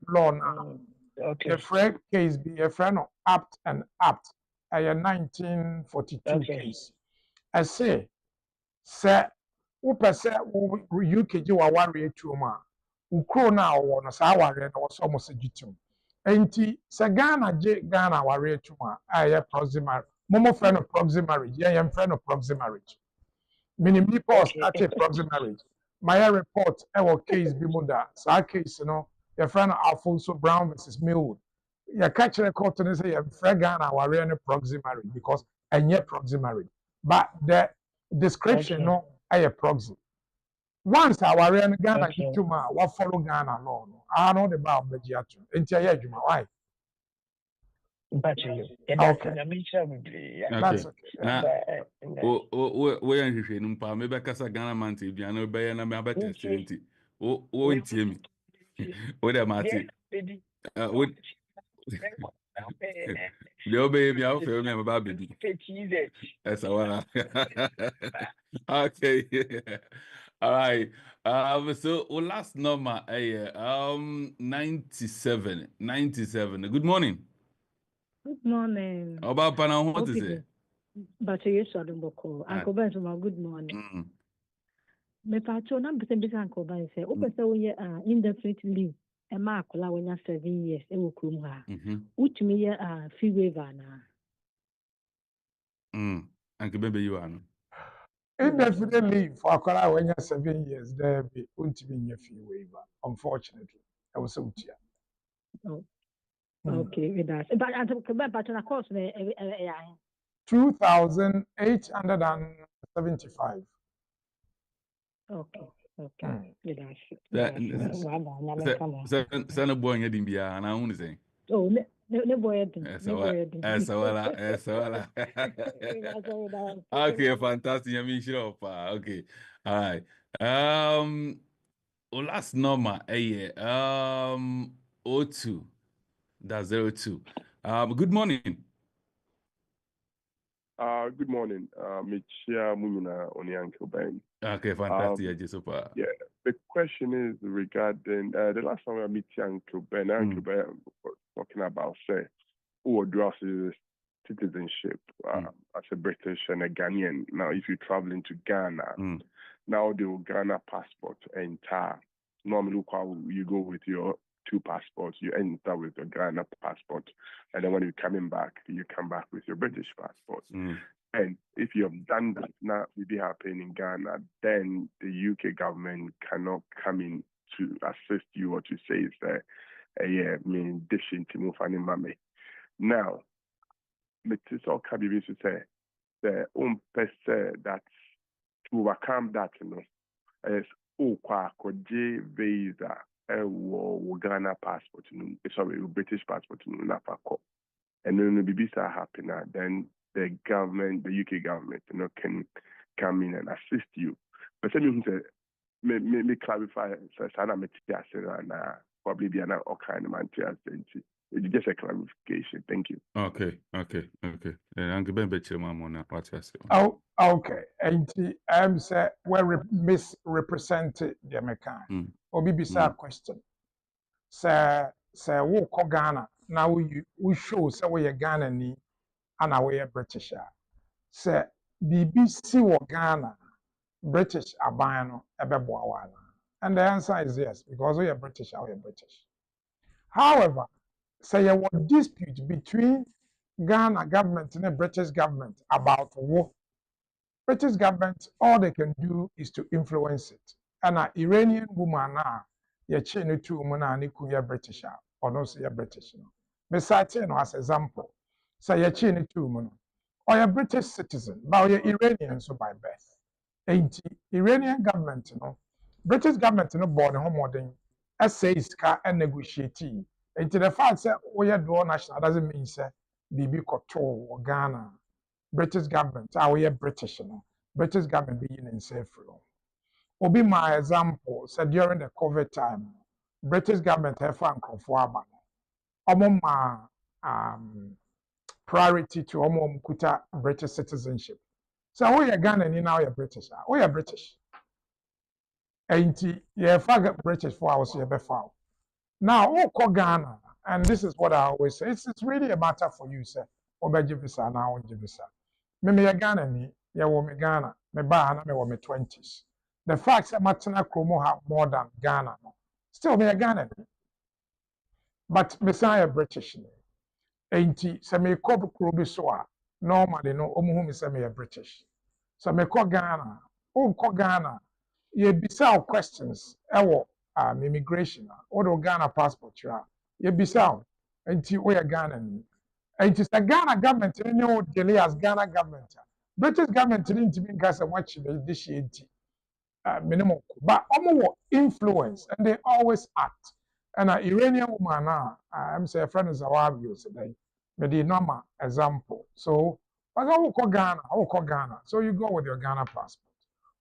law now.
Okay.
The Fred case be a friend of apt and apt. A 1942 case. I say, sir, who per se UK wa warrior to ma. Ukro na or na sa warrior na was almost a jitum. Enti se Ghana Ghana warrior to ma. I proxy marriage. Momo friend of proxy marriage. Yeah, I'm friend of proxy marriage. Meaning people started proxy marriage. My report, our case be muda. So our case, your friend Alfonso Brown versus Millwood. You catch a court and say your friend Ghana warrior proxy marriage because and yet proxy marriage. But the description, no, I a proxy. Once I warrior Ghana to ma, what follow Ghana law. I know the bar Bejiatu. Entire Juma. Why?
Okay.
That's okay.
Now, we are in Pam, maybe Casa Ghana Manti, Biano Bay and I'm about to say, oh, in Timmy. What am I? The baby, I'll feel me about baby. That's all. Okay. All right. So last number, 97. Good morning.
Good morning.
About Pana, what is it?
But you saw the book. Uncle Benjamin, good morning. Me pacho na mpese mbese Uncle Ben say, "Opese wo ye indefinite leave e ma akola wo nya 7 years e wo krum ha. Utumi ye fee waiver na."
Uncle Ben be you are.
Indefinite leave for akola when you're 7 years, there be ultimate your fee waiver. Unfortunately, I was so tired.
Oh. Okay, with that. But of course,
2,875.
Okay. With
that. Sana boy in India, and I want to say.
Oh, no boy.
Okay, fantastic. I mean, sure. Okay, all right. Last number, 02. That's 02. Good morning.
Good morning. Michia Munina Oni Uncle Ben.
Okay, fantastic.
Yeah, the question is regarding the last time I met Uncle Ben was talking about say who draws citizenship as a British and a Ghanaian. Now, if you travel into Ghana, now the Ghana passport enter. Normally, you go with your 2 passports, you enter with your Ghana passport, and then when you're coming back, you come back with your British passport. And if you have done that, now it be happening in Ghana, then the UK government cannot come in to assist you or to say it's dishing to move any money. Now, it's all can be to say the that to overcome that, is visa. Ghana passport, sorry, British passport, and then the visa happen, then the government, the UK government, can come in and assist you. But let me clarify, so probably be an all kind of
It's just a clarification. Thank you.
Okay. And I'm what you say.
Oh, okay. And say where misrepresented the American. Obi bisa question. Say wo ko Ghana now we show say we Ghana ni and we British. Say BBC wo Ghana British aban no ebeboa wa na. And the answer is yes because we are British, we are British. However, say a dispute between Ghana government and the British government about war. British government, all they can do is to influence it. And an Iranian woman now, you change to woman and you British or no say British. Me cite as example. Say you change to woman or a British citizen, but you're Iranian so by birth. Ain't Iranian government, British government no born home modern essays and negotiate. Into the fact that we are dual national doesn't mean say Bibi Koto or Ghana. British government, we are British, British government being in safe room. Obi my example, said during the COVID time, British government have found comfortable. Priority to kuta British citizenship. So we are Ghana and now we are British. We are British. And you forget British for us, you foul. Now, Ghana, and this is what I always say, it's really a matter for you, sir. Obeji visa now on visa. Me Ghana ni, ya wo me Ghana, me ba na me wo me 20s. The fact that Matana Kromo have more than Ghana, still me Ghana ni. But Messiah British ni. Enti se me ko krobi so a normally no omuhu me se me British. So me ko Ghana, Ghana, ye bisa questions ewo immigration or Ghana passport ye bisa enti we Ghana ni. Enti the Ghana government no delay as Ghana government. British government didn't even gas a watch this year minimum, but almost influence and they always act. And an Iranian woman now, I'm saying a friend is a Wabi today. Maybe normal example. So I go Ghana. So you go with your Ghana passport.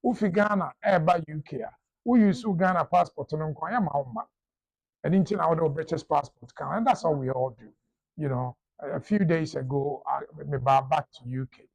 Ufi Ghana, by UK. Who use Ghana passport and and into our British passport can, and that's all we all do. You know, a few days ago, I back to UK.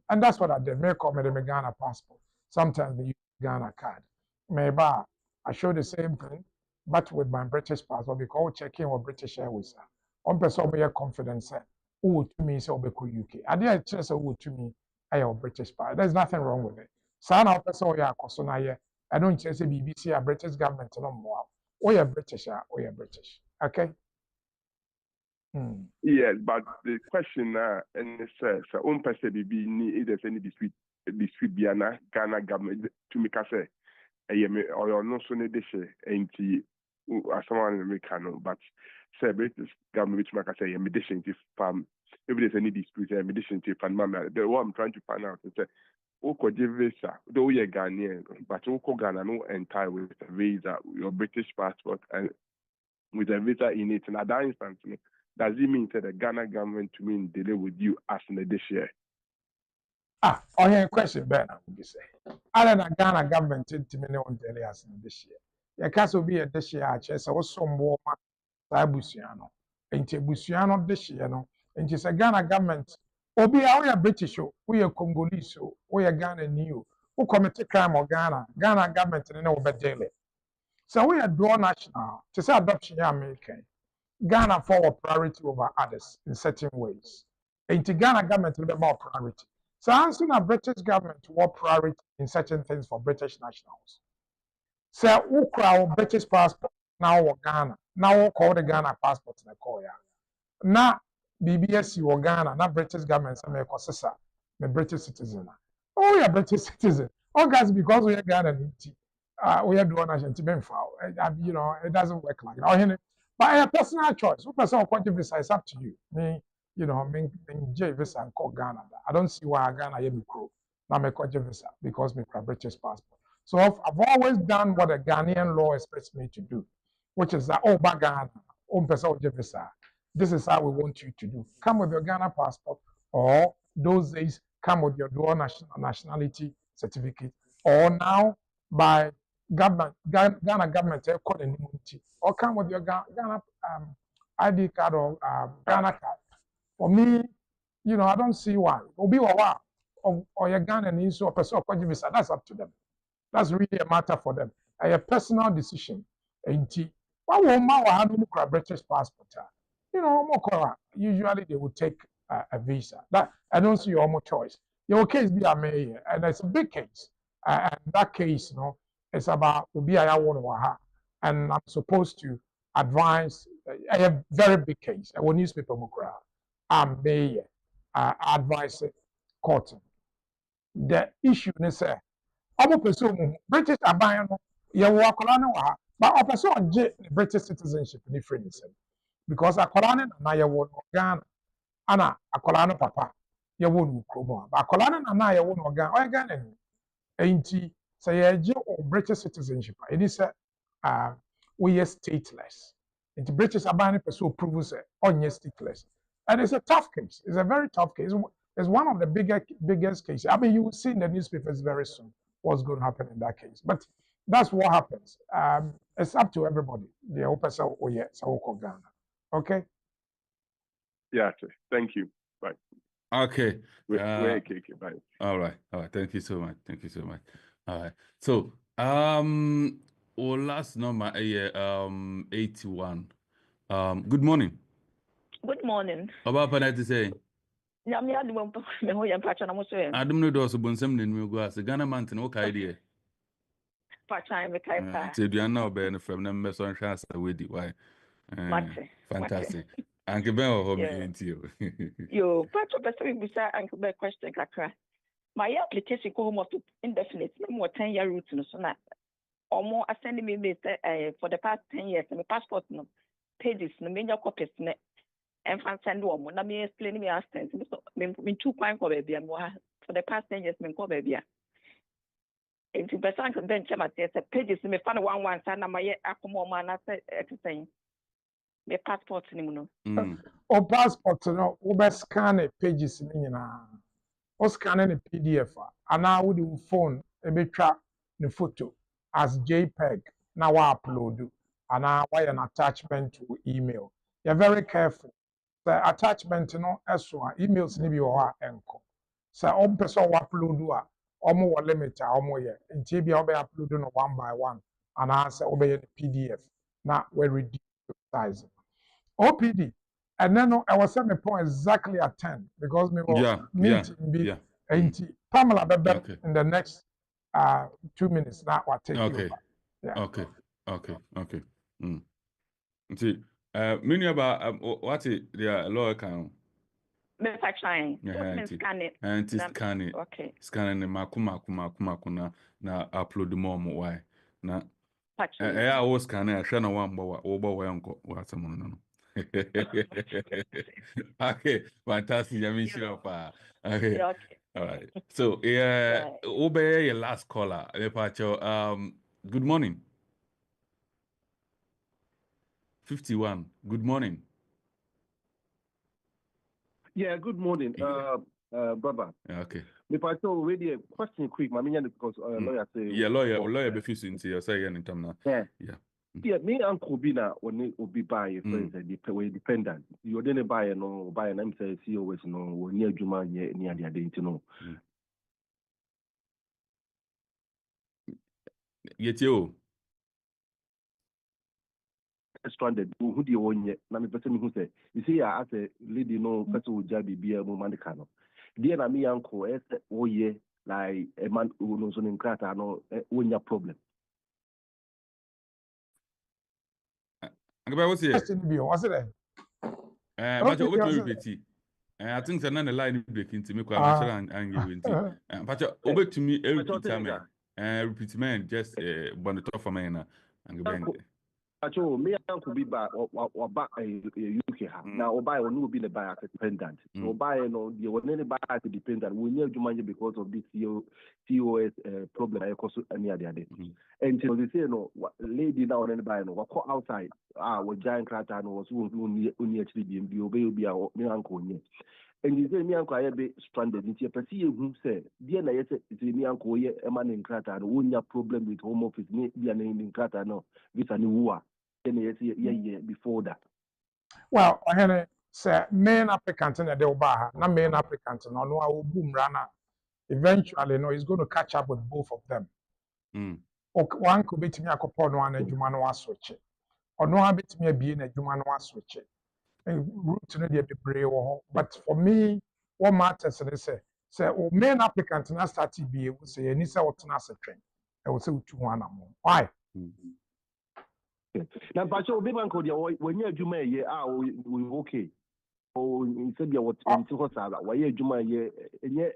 And that's what I did. May come with my Ghana passport. Sometimes they use Ghana card. Maybe I show the same thing, but with my British passport because checking with British Airways. One person be confidence. Who to me say Obeko UK. I did just say who to me I have British passport. There's nothing wrong with it. So now person we are kosona I don't say BBC a British government no more. We are British, we are British. Okay.
Yes, but the question and it says, "On person be if there's any dispute Ghana government to make us say, or no sooner this and as someone American, but say British government which make us say mediation if if there's any dispute, mediation if and the what I'm trying to find out is that Oko visa, though you're Ghanaian, but Oko Ghana no entire with a visa, your British passport and with a visa in it. And at that instance, does it mean that the Ghana government to mean delay with you as in this year?
On your question, Ben, I would say. Other than Ghana government to me on delay as in this year. Your case will be a this year, I chess, or some more Busiano. And Busiano this year, and just a Ghana government. Obi, we are British, we are Congolese, we are Ghana new, who commit crime or Ghana government and over daily. So we are dual national, to say adoption American. Ghana forward priority over others in certain ways. And the Ghana government will be more priority. So I'm saying a British government will priority in certain things for British nationals. So we crowd British passport now or Ghana. Now we call the Ghana passport in the call ya. Now BBS or Ghana, not British government, some me British citizen. Oh, yeah, British citizen. Oh, guys, because we are Ghana, we are doing national team foul. You know, it doesn't work like that. But a personal choice. Who person will visa is up to you. Me, you know, me J visa and call Ghana. I don't see why Ghana me crew. Now me call visa because me have British passport. So I've always done what a Ghanaian law expects me to do, which is that by Ghana, person visa. This is how we want you to do. Come with your Ghana passport, or those days come with your dual nationality certificate, or now by Ghana government immunity, or come with your Ghana ID card or Ghana card. For me, I don't see why. Obi or your Ghana needs or person or visa. That's up to them. That's really a matter for them. A personal decision. Why won't have British passport? Usually they will take a visa. That I don't see your more choice. Your case be a mayor, and it's a big case. And that case, it's about Obi and I'm supposed to advise a very big case. I will newspaper mukra. I'm mayor. Advise court. The issue is ọmụ pese omume British aban no yɛwɔ akwadaa no wɔ ha but ɔpɛ sɛ ɔgye ne British citizenship ne firi ne nsam because akwadaa no nana yɛwɔ no Ghana ana akwadaa no papa yɛwɔ no kurom a but akwadaa no nana yɛwɔ no Ghana ɔyɛ Ghana ni nti sɛ yɛgye o British citizenship a ɛni sɛ woyɛ stateless nti British aban no pɛ sɛ ɔprove sɛ ɔnyɛ stateless and it's a tough case it's a very tough case it's one of the biggest cases. I mean, you will see in the newspapers very soon what's going to happen in that case. But that's what happens. It's up to everybody. The open Ghana. Okay?
Yeah, thank you. Bye.
Okay.
Bye.
All right. Thank you so much. All right. So, last number 81. Good morning.
Good morning.
About to say.
I don't
know those who bonsam in Mugas, Ghana Mountain, okay, dear.
Part-time,
Said you are now being from them, Messon Chance with you. Why? Fantastic. Uncle Ben or home into you.
You, part of the same beside Uncle Ben question, Kakra. My application go home of indefinite, no more 10-year route, so not or more sending me for the past 10 years, and my passport, no pages, no major copies, and send one. Let me explain me assistance. Me 2 points for baby and for the past 10 years, me call baby. And to person can then check my pages. Me find one sign. My accommodate man. I said everything. Me passport ni mo no.
O passport no. We be scan pages ni na. O scan the PDF. And now with the phone, be track the photo as JPEG. Now we upload. And now we an attachment to email. You're very careful. The attachment emails ni bi wɔ enko sɛ ɔmpɛ sɛ upload a ɔmo wɔ limit a ɔmo yɛ nti bi a ɔbɛ upload no one by one anaasɛ ɔbɛyɛ no PDF na we reduce the size OPD ɛnɛ no ɛwɔ sɛ me pɔn exactly at 10 because me wɔ meeting bi nti Pamela bɛbɛ in the next 2 minutes na wa take over.
Okay. Nti many about what the lawyer can
scan it.
Okay. Scan it makuma na upload more why. Na I was scan it share no one over uncle what someone no. Okay, fantastic. I mean sure okay. All right. So obey your last caller. Good morning. 51. Good morning.
Yeah, good morning, brother.
Okay.
If I tell already a question quick, my meaning because lawyer say.
Yeah, lawyer be fusing to your say in term now.
Yeah, me uncle Bina when obi buy friends we dependent. You didn't buy no buy and I'm say see always no when near Juma near the identity no.
Yet you.
Stranded who do you want yet? Na me person who say you see I as a lady no person who jabi be a woman the cano. Dear na me uncle oh yeah like a man who knows on crata no when your problem.
What's here?
What's it?
But over to repeat. I think the none line breaking to me quite and you win. But over to me every time repeat man just one the top of man and go.
Actually, me uncle be back or back UK. Now, or buy or no be the buyer dependent. Or buy no, you will never buy as a dependent. We need to manage because of this COS problem. I cost any other day. And so they say no, lady now and buy no, what outside. What giant crata no was only actually be obey be our me uncle. And you say me uncle I be stranded in here. Perceive who say, dear na yes, it's me uncle here a man in crata and one your problem with home office be a name in crata no. This a new war. Then yes, yeah, before that.
Well, ɔhene sɛ main applicant na de ɔba ha na main applicant no ɔno a ɔbu mmara na eventually no he's going to catch up with both of them. One could be me akɔpɔ ɔno ana adwuma no asɔkye ɔno a betumi abie n'adwuma no asɔkye route no deɛ bebree wɔ hɔ but for me what matters is sɛ o main applicant na start bie wo sɛ yɛni sɛ ɔtena ase twɛn ɛwɔ sɛ otu ho anamo why.
Na mpakyɛ obi bank deɛ wɔnyɛ adwuma ɛyɛ a okay sɛdeɛ wɔnte hɔ saa la wɔyɛ adwuma ɛyɛ ɛnyɛ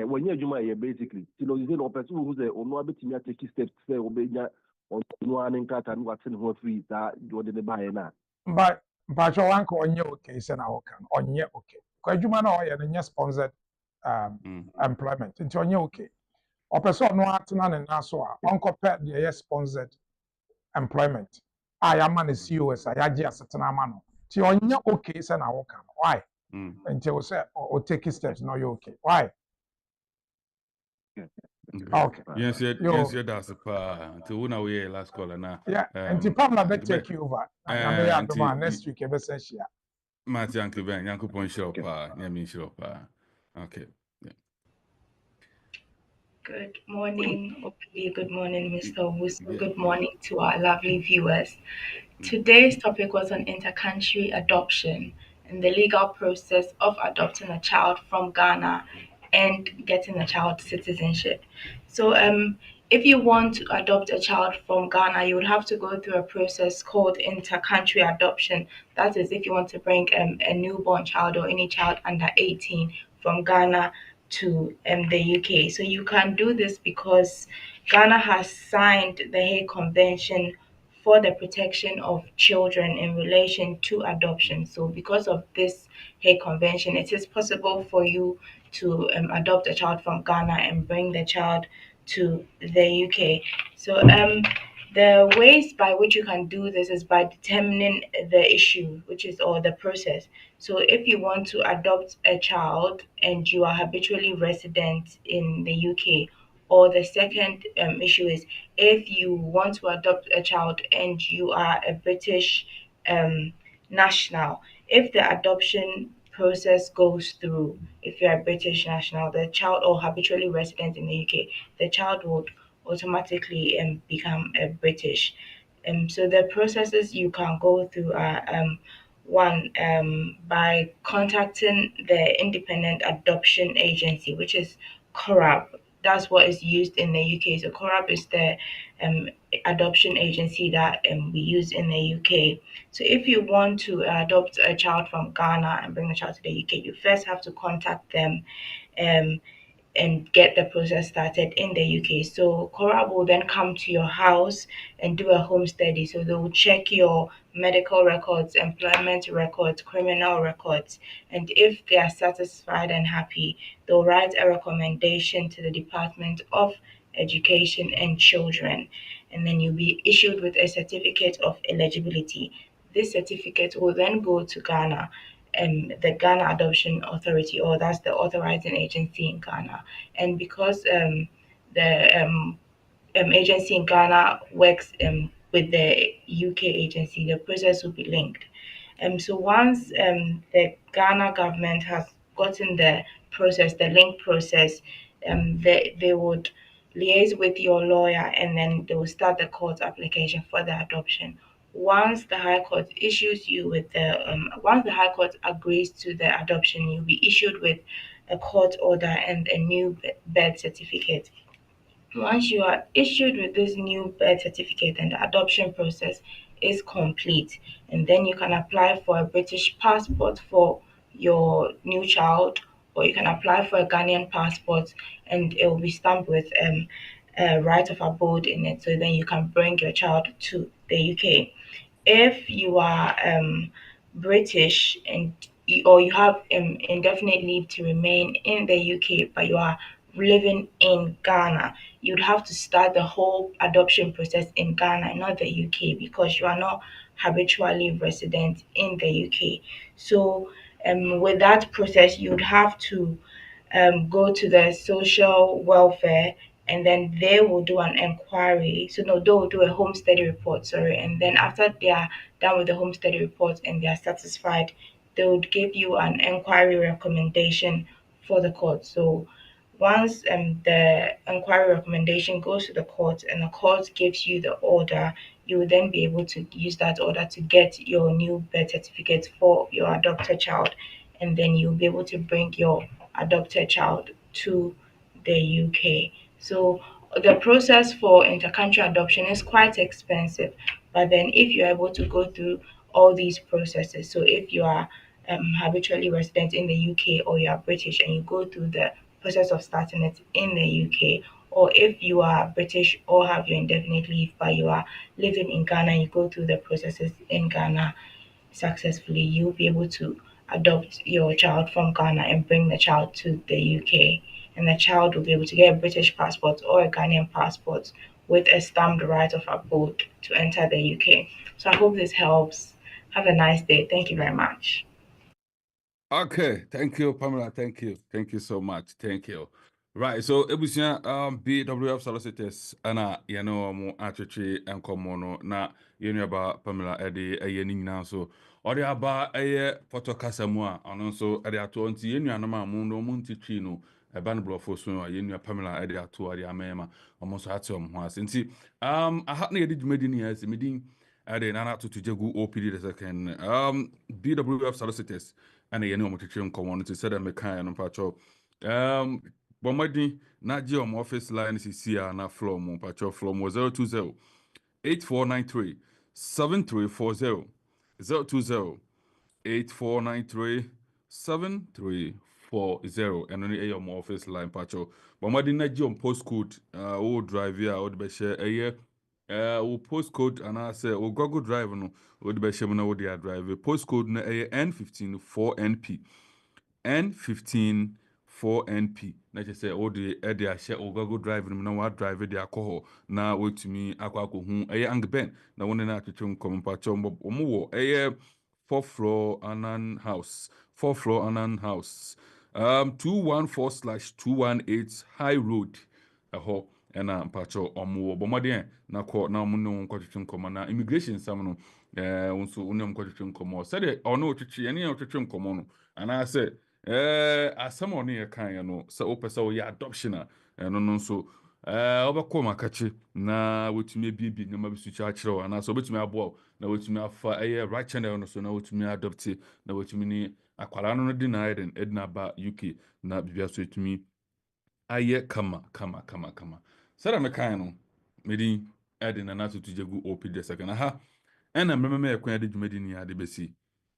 wɔnyɛ adwuma ɛyɛ basically nti na ɔsɛ na ɔpɛ sɛ wohu sɛ ɔno abɛtumi atake steps sɛ wɔbɛnya ɔno a ne nkrataa no wate ne ho afiri saa wɔde ne baeɛ no a
but mpakyɛ wanka ɔnyɛ okay sɛ na wɔka no ɔnyɛ okay kɔ adwuma no a ɔyɛ no nyɛ sponsored employment nti ɔnyɛ okay ɔpɛ sɛ ɔno atena ne nan so a ɔnkɔpɛ deɛ ɛyɛ sponsored employment a yɛama no COS a yɛagye asetena ama no nti ɔnyɛ okay sɛ na wɔka no why nti wo sɛ ɔtake steps na ɔyɛ okay why. Okay.
Yes, that's a pa. Until when we last call na.
Yeah. And Pamela will take you over. Next week, ever say she.
Mati Uncle Ben, Uncle Pon Shop, Yamin Shop. Okay.
Good morning, Opie. Good morning, Mr. Wusu. Good morning to our lovely viewers. Today's topic was on intercountry adoption and the legal process of adopting a child from Ghana and getting a child citizenship. So, if you want to adopt a child from Ghana, you would have to go through a process called intercountry adoption. That is, if you want to bring a newborn child or any child under 18 from Ghana to the UK. So you can do this because Ghana has signed the Hague Convention for the protection of children in relation to adoption. So because of this Hague Convention, it is possible for you to adopt a child from Ghana and bring the child to the UK. So the ways by which you can do this is by determining the issue, which is or the process. So if you want to adopt a child and you are habitually resident in the UK, or the second issue is if you want to adopt a child and you are a British national, if the adoption process goes through, if you're a British national, the child or habitually resident in the UK, the child would automatically become a British. So the processes you can go through are one, by contacting the Independent Adoption Agency, which is CORAB. That's what is used in the UK. So CORAB is the adoption agency that we use in the UK. So if you want to adopt a child from Ghana and bring the child to the UK, you first have to contact them and get the process started in the UK. So Cora will then come to your house and do a home study. So they will check your medical records, employment records, criminal records, and if they are satisfied and happy, they'll write a recommendation to the Department of Education and Children, and then you'll be issued with a certificate of eligibility. This certificate will then go to Ghana, the Ghana Adoption Authority, or that's the authorizing agency in Ghana. And because the agency in Ghana works with the UK agency, the process will be linked. So once the Ghana government has gotten the process, the link process, they would liaise with your lawyer and then they will start the court application for the adoption. Once the High Court issues you with once the High Court agrees to the adoption, you'll be issued with a court order and a new birth certificate. Once you are issued with this new birth certificate and the adoption process is complete, and then you can apply for a British passport for your new child, or you can apply for a Ghanaian passport and it will be stamped with a right of abode in it. So then you can bring your child to the UK. If you are British and or you have indefinite leave to remain in the UK, but you are living in Ghana, you'd have to start the whole adoption process in Ghana, not the UK, because you are not habitually resident in the UK. So, with that process, you'd have to go to the social welfare and then they will do an inquiry. So no, they will do a home study report, sorry, and then after they are done with the home study report and they are satisfied, they would give you an inquiry recommendation for the court. So once the inquiry recommendation goes to the court and the court gives you the order, you will then be able to use that order to get your new birth certificate for your adopted child, and then you'll be able to bring your adopted child to the UK. So the process for intercountry adoption is quite expensive, but then if you're able to go through all these processes, so if you are habitually resident in the UK or you are British and you go through the process of starting it in the UK, or if you are British or have your indefinite leave but you are living in Ghana and you go through the processes in Ghana successfully, you'll be able to adopt your child from Ghana and bring the child to the UK. And the child will be able to get a British passport or a Ghanaian passport with a stamped right of abode to enter the UK. So I hope this helps. Have a nice day. Thank you very much.
Okay, thank you, Pamela. Thank you so much. Thank you. Right, so ebusia BWF solicitors ana mo atwetwe enkomo no na yenu aba Pamela ede eye ni nyina so ode aba eye photocasa mu a ono so ede ato nti yenu anoma mu no mu ntitwi no eba no blofo so yenu Pamela ede ato ade amema omo so ate omo ho ase nti aha na yedi dwumadi ni ase medin ade nana to jegu OPD the second BWF solicitors ana yenu omo twetwe enkomo no said me kan no pacho Bomadi na GM office line CCR na floor mo patcho floor mo 020 8493 7340 020 8493 7340 and only your office line patcho Bomadi na GM postcode o drive here o be share o postcode and I say o Google Drive no o be share na o dia drive postcode na N15 4NP N15 4NP. Na just say all the area share or Google Drive no wa drive the alcohol na wait me akwa hu ang ben na one na twetwe come pacho omo 4th floor Anan House 214/218 High Road eho na pacho omo bomode na ko na omo no kwatwetwe come na immigration sam no unso unem kwatwetwe come say de ono twetwe ene twetwe come no ana say asem oni ye kan ye no se opese o ye adoption no no so obekọ makachi na wetumi bibi nyama bisu cha kire na so obetumi abo na wetumi afa right channel no so na wetumi adopt na wetumi ni akwara no di na eden edna ba UK na bibia so etumi aye kama sara me kan no medi eden na to jegu OPD second ha ena mmemme ekwan de dwumadi ni ade besi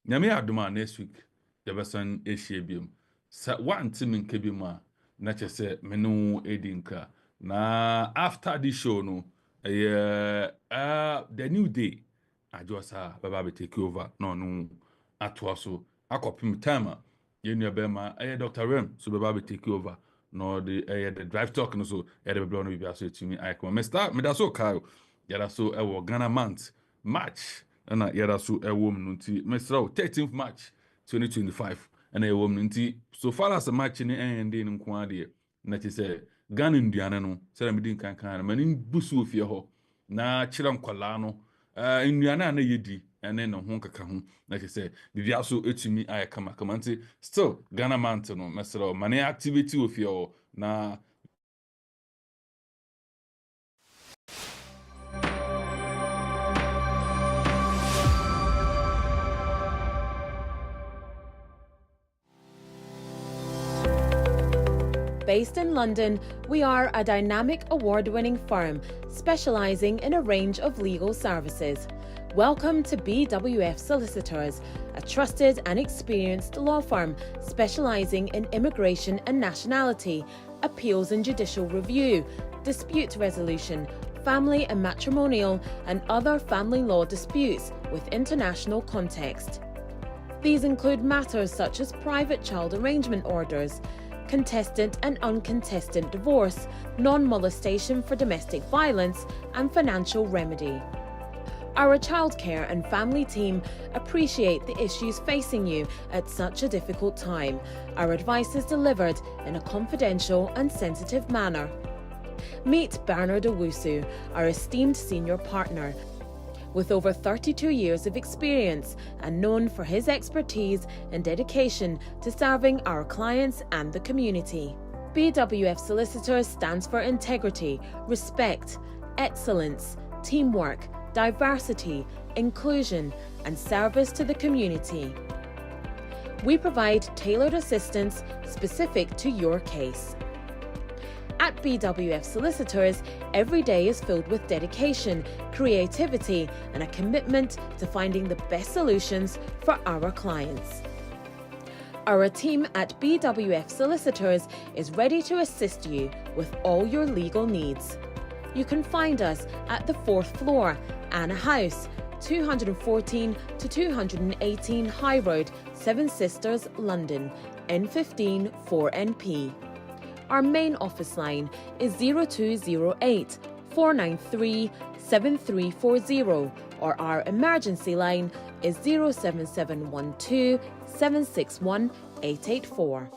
nyame adoma next week yabasan ehie biom sa wanti minke bi ma na chese menu edinka na after this show no the new day ajosa baba be take over no atoaso akopim time yenu abema Dr. Rem so baba be take over no the the drive talk no so the beblo no bibia so etimi icon me start me da so kayo yada so Ghana month March na yada so no nti me 13th March 2025 and a woman so far as a match in the end in Quadia. That is a gun in Diana, Salamidin can in Busu of your na Chilam Colano, in Diana Yedi, and then on Honka Kahun, like I say, the also to me I come a command still Ghana Mountain, Master money activity with your na.
Based in London, we are a dynamic award-winning firm specialising in a range of legal services. Welcome to BWF Solicitors, a trusted and experienced law firm specialising in immigration and nationality, appeals and judicial review, dispute resolution, family and matrimonial, and other family law disputes with international context. These include matters such as private child arrangement orders, contestant and uncontested divorce, non-molestation for domestic violence, and financial remedy. Our childcare and family team appreciate the issues facing you at such a difficult time. Our advice is delivered in a confidential and sensitive manner. Meet Bernard Owusu, our esteemed senior partner. With over 32 years of experience and known for his expertise and dedication to serving our clients and the community. BWF Solicitors stands for integrity, respect, excellence, teamwork, diversity, inclusion, and service to the community. We provide tailored assistance specific to your case. At BWF Solicitors, every day is filled with dedication, creativity, and a commitment to finding the best solutions for our clients. Our team at BWF Solicitors is ready to assist you with all your legal needs. You can find us at the 4th floor, Anna House, 214 to 218 High Road, Seven Sisters, London, N15 4NP. Our main office line is 0208 493 7340, or our emergency line is 07712 761 884.